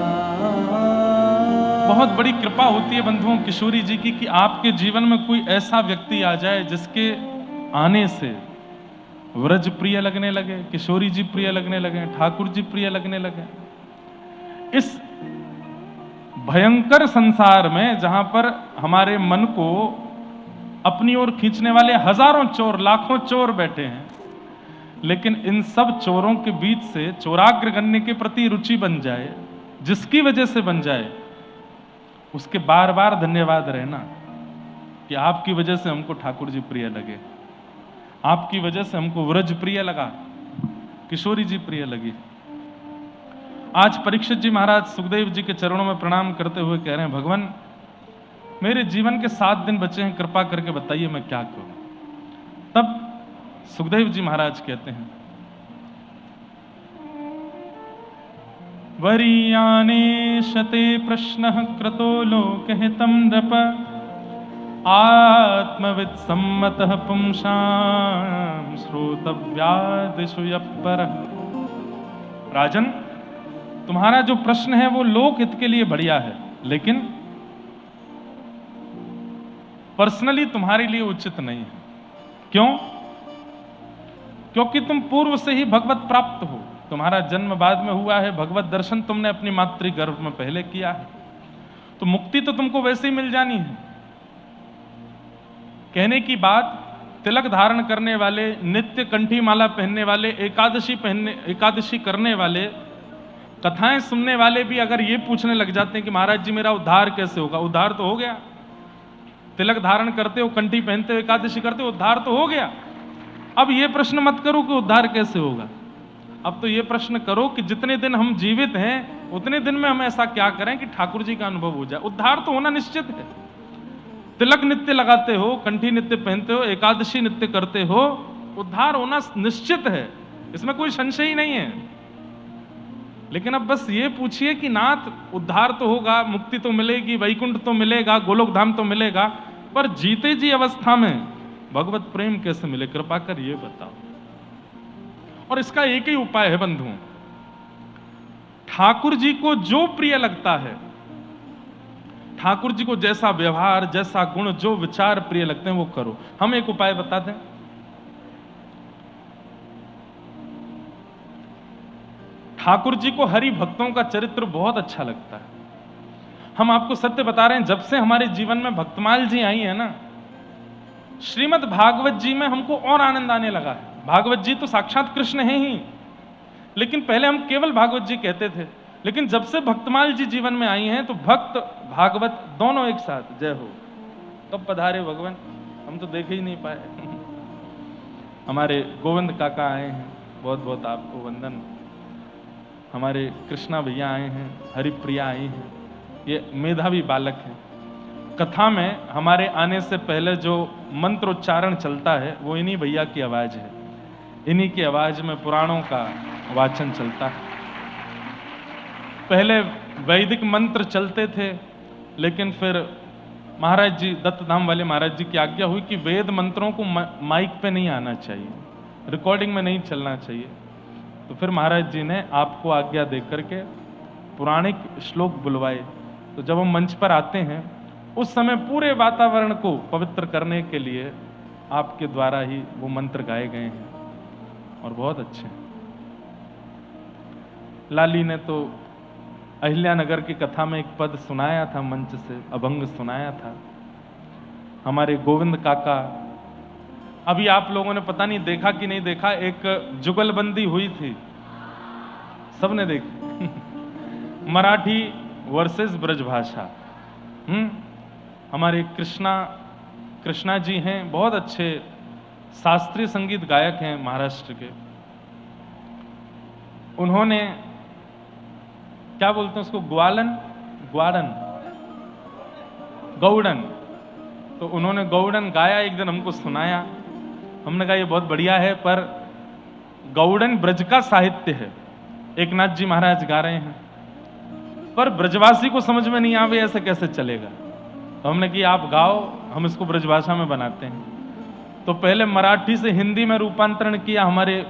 बहुत बड़ी कृपा होती है बंधुओं किशोरी जी की कि आपके जीवन में कोई ऐसा व्यक्ति आ जाए जिसके आने से व्रज प्रिय लगने लगे, किशोरी जी प्रिय लगने लगे, ठाकुर जी प्रिय लगने लगे। इस भयंकर संसार में जहां पर हमारे मन को अपनी ओर खींचने वाले हजारों चोर, लाखों चोर बैठे हैं, लेकिन इन सब चोरों के बीच से चोराग्र गणने के प्रति रुचि बन जाए, जिसकी वजह से बन जाए, उसके बार बार धन्यवाद रहना कि आपकी वजह से हमको ठाकुर जी प्रिय लगे, आपकी वजह से हमको व्रज प्रिय लगा, किशोरी जी प्रिय लगी। आज परीक्षित जी महाराज सुखदेव जी के चरणों में प्रणाम करते हुए कह रहे हैं, भगवान मेरे जीवन के 7 दिन बचे हैं, कृपा करके बताइए मैं क्या करूं। तब सुखदेव जी महाराज कहते हैं, वरीयाने शते प्रश्नः कृतो लोकहितं नृप आत्मवित् सम्मतः पुंसां श्रोतव्यादिषु यः परः। राजन, तुम्हारा जो प्रश्न है वो लोक हित के लिए बढ़िया है, लेकिन पर्सनली तुम्हारे लिए उचित नहीं है। क्यों? क्योंकि तुम पूर्व से ही भगवत प्राप्त हो, तुम्हारा जन्म बाद में हुआ है, भगवत दर्शन तुमने अपनी मातृ गर्भ में पहले किया है, तो मुक्ति तो तुमको वैसे ही मिल जानी है। कहने की बात, तिलक धारण करने वाले, नित्य कंठी माला पहनने वाले, एकादशी करने वाले, कथाएं सुनने वाले भी अगर ये पूछने लग जाते हैं कि महाराज जी मेरा उद्धार कैसे होगा, उद्धार तो हो गया। तिलक धारण करते हो, कंठी पहनते हो, एकादशी करते हो, उद्धार तो हो गया। अब ये प्रश्न मत करो कि उद्धार कैसे होगा, अब तो ये प्रश्न करो कि जितने दिन हम जीवित हैं उतने दिन में हम ऐसा क्या करें कि ठाकुर जी का अनुभव हो जाए। उद्धार तो होना निश्चित है। तिलक नित्य लगाते हो, कंठी नित्य पहनते हो, एकादशी नित्य करते हो, उद्धार होना निश्चित है, इसमें कोई संशय ही नहीं है। लेकिन अब बस ये पूछिए कि नाथ उद्धार तो होगा, मुक्ति तो मिलेगी, वैकुंठ तो मिलेगा, गोलोक धाम तो मिलेगा, पर जीते जी अवस्था में भगवत प्रेम कैसे मिले, कृपा कर ये बताओ। और इसका एक ही उपाय है बंधुओं, ठाकुर जी को जो प्रिय लगता है, ठाकुर जी को जैसा व्यवहार, जैसा गुण, जो विचार प्रिय लगते हैं वो करो। हम एक उपाय बता दें। ठाकुर जी को हरि भक्तों का चरित्र बहुत अच्छा लगता है। हम आपको सत्य बता रहे हैं, जब से हमारे जीवन में भक्तमाल जी आई है ना, श्रीमद् भागवत जी में हमको और आनंद आने लगा है। भागवत जी तो साक्षात कृष्ण हैं ही, लेकिन पहले हम केवल भागवत जी कहते थे, लेकिन जब से भक्तमाल जी जीवन में आई हैं तो भक्त भागवत दोनों एक साथ। जय हो। कब पधारे भगवान, हम तो देख ही नहीं पाए। हमारे गोविंद काका आए हैं, बहुत बहुत आपको वंदन। हमारे कृष्णा भैया आए हैं, हरिप्रिया आई हैं, ये मेधावी बालक हैं। कथा में हमारे आने से पहले जो मंत्रोच्चारण चलता है वो इन्हीं भैया की आवाज है, इन्हीं की आवाज में पुराणों का वाचन चलता है। पहले वैदिक मंत्र चलते थे, लेकिन फिर महाराज जी, दत्तधाम वाले महाराज जी की आज्ञा हुई कि वेद मंत्रों को माइक पे नहीं आना चाहिए, रिकॉर्डिंग में नहीं चलना चाहिए। तो फिर महाराज जी ने आपको आज्ञा देकर के पुराणिक श्लोक बुलवाए। तो जब हम मंच पर आते हैं उस समय पूरे वातावरण को पवित्र करने के लिए आपके द्वारा ही वो मंत्र गाए गए हैं और बहुत अच्छे हैं। लाली ने तो अहिल्यानगर की कथा में एक पद सुनाया था, मंच से अभंग सुनाया था। हमारे गोविंद काका, अभी आप लोगों ने पता नहीं देखा कि नहीं देखा, एक जुगलबंदी हुई थी, सबने देखी। मराठी वर्सेस ब्रजभाषा। हमारे कृष्णा जी हैं, बहुत अच्छे शास्त्रीय संगीत गायक हैं महाराष्ट्र के। उन्होंने क्या बोलते हैं उसको, गौड़न, तो उन्होंने गौड़न गाया, एक दिन हमको सुनाया। हमने कहा ये बहुत बढ़िया है, पर गौड़न ब्रज का साहित्य है, एकनाथ जी महाराज गा रहे हैं, पर ब्रजवासी को समझ में नहीं आवे, ऐसे कैसे चलेगा। तो हमने कि आप गाओ, हम इसको ब्रजभाषा में बनाते हैं। तो पहले मराठी से हिंदी में रूपांतरण किया हमारे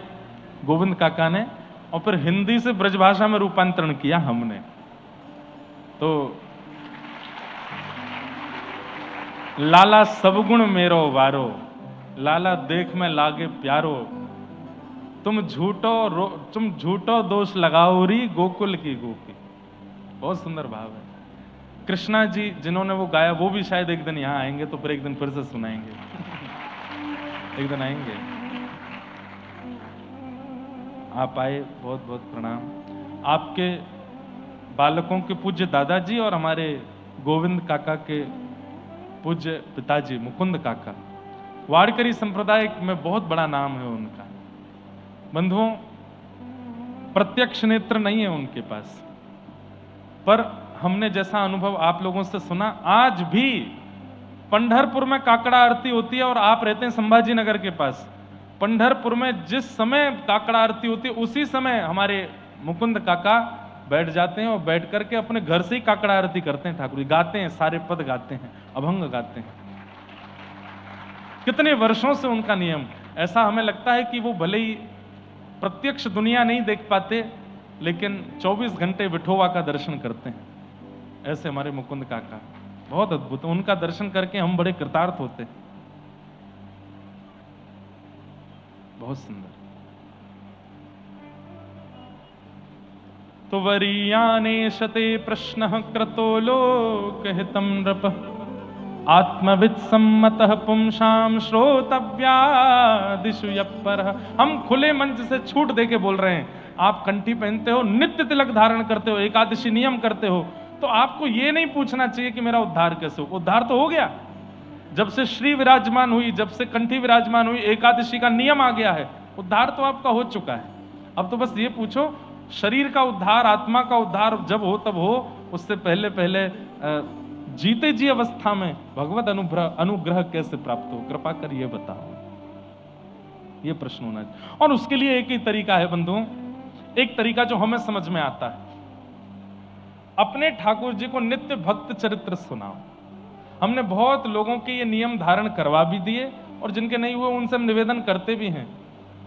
गोविंद काका ने, और फिर हिंदी से ब्रजभाषा में रूपांतरण किया हमने। तो लाला सबगुण मेरो वारो, लाला देख में लागे प्यारो, तुम झूठो दोष लगाओ री गोकुल की गोपी। बहुत सुंदर भाव है। कृष्णा जी जिन्होंने वो गाया, वो भी शायद एक दिन यहाँ आएंगे, तो फिर एक दिन फिर से सुनाएंगे। एक दिन आएंगे। आप आए, बहुत बहुत प्रणाम। आपके बालकों के पूज्य दादाजी और हमारे गोविंद काका के पूज्य पिताजी मुकुंद काका, वारकरी संप्रदाय में बहुत बड़ा नाम है उनका। बंधुओं, प्रत्यक्ष नेत्र नहीं है उनके पास, पर हमने जैसा अनुभव आप लोगों से सुना, आज भी पंढरपुर में काकड़ा आरती होती है, और आप रहते हैं संभाजी नगर के पास। पंढरपुर में जिस समय काकड़ा आरती होती है, उसी समय हमारे मुकुंद काका बैठ जाते हैं और बैठ करके अपने घर से ही काकड़ा आरती करते हैं। ठाकुर जी गाते हैं, सारे पद गाते हैं, अभंग गाते हैं। कितने वर्षों से उनका नियम। ऐसा हमें लगता है कि वो भले ही प्रत्यक्ष दुनिया नहीं देख पाते, लेकिन 24 घंटे विठोबा का दर्शन करते हैं। ऐसे हमारे मुकुंद काका बहुत अद्भुत, उनका दर्शन करके हम बड़े कृतार्थ होते हैं। बहुत सुंदर। तो वरीयाने शते प्रश्न क्रतो लोकहितं नृप, आत्मविद सम्मतः पुंसाम श्रोतव्यादिषु यप्परः। हम खुले मंच से छूट देके बोल रहे हैं। आप कंठी पहनते हो, नित्य तिलक धारण करते हो, एकादशी नियम करते हो, तो आपको ये नहीं पूछना चाहिए कि मेरा उद्धार कैसे हो। उद्धार तो हो गया, जब से श्री विराजमान हुई, जब से कंठी विराजमान हुई, एकादशी का नियम आ गया है, उद्धार तो आपका हो चुका है। अब तो बस ये पूछो, शरीर का उद्धार, आत्मा का उद्धार जब हो तब हो, उससे पहले पहले जीते जी अवस्था में भगवत अनुग्रह कैसे प्राप्त हो, कृपा कर ये बताओ। ये प्रश्न होना चाहिए। और उसके लिए एक ही तरीका है बंधुओं, एक तरीका जो हमें समझ में आता है, अपने ठाकुर जी को नित्य भक्त चरित्र सुनाओ। हमने बहुत लोगों के ये नियम धारण करवा भी दिए, और जिनके नहीं हुए उनसे हम निवेदन करते भी हैं।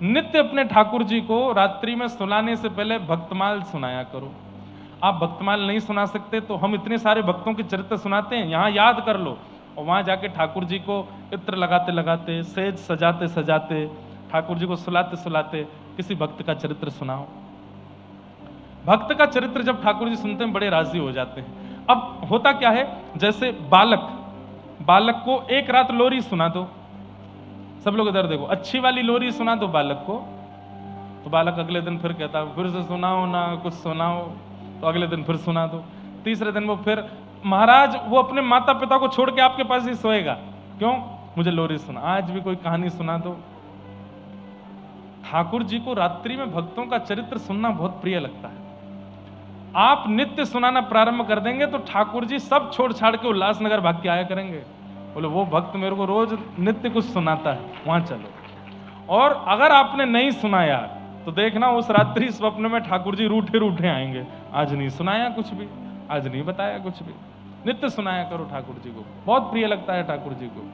नित्य अपने ठाकुर जी को रात्रि में सुलाने से पहले भक्तमाल सुनाया करो। आप भक्तमाल नहीं सुना सकते तो हम इतने सारे भक्तों के चरित्र सुनाते हैं, यहाँ याद कर लो और वहां जाके ठाकुर जी को इत्र लगाते लगाते, सेज सजाते सजाते, ठाकुर जी को सुलाते सुलाते किसी भक्त का चरित्र सुनाओ। भक्त का चरित्र जब ठाकुर जी सुनते हैं बड़े राजी हो जाते हैं। अब होता क्या है, जैसे बालक को एक रात लोरी सुना दो, सब लोग इधर देखो, अच्छी वाली लोरी सुना दो बालक को, तो बालक अगले दिन फिर कहता फिर से सुनाओ ना, कुछ सुनाओ, तो अगले दिन फिर सुना दो। तीसरे दिन वो फिर, महाराज वो अपने माता पिता को छोड़ के आपके पास ही सोएगा, क्यों? मुझे लोरी सुना, आज भी कोई कहानी सुना दो। ठाकुर जी को रात्रि में भक्तों का चरित्र सुनना बहुत प्रिय लगता है। आप नित्य सुनाना प्रारंभ कर देंगे तो ठाकुर जी सब छोड़ छाड़ के उल्लासनगर भाग के आया करेंगे, बोले वो भक्त मेरे को रोज नित्य कुछ सुनाता है, वहां चलो। और अगर आपने नहीं सुनाया तो देखना उस रात्रि स्वप्न में ठाकुर जी रूठे रूठे आएंगे, आज नहीं सुनाया कुछ भी, आज नहीं बताया कुछ भी। नित्य सुनाया करो ठाकुर जी को, बहुत प्रिय लगता है ठाकुर जी को।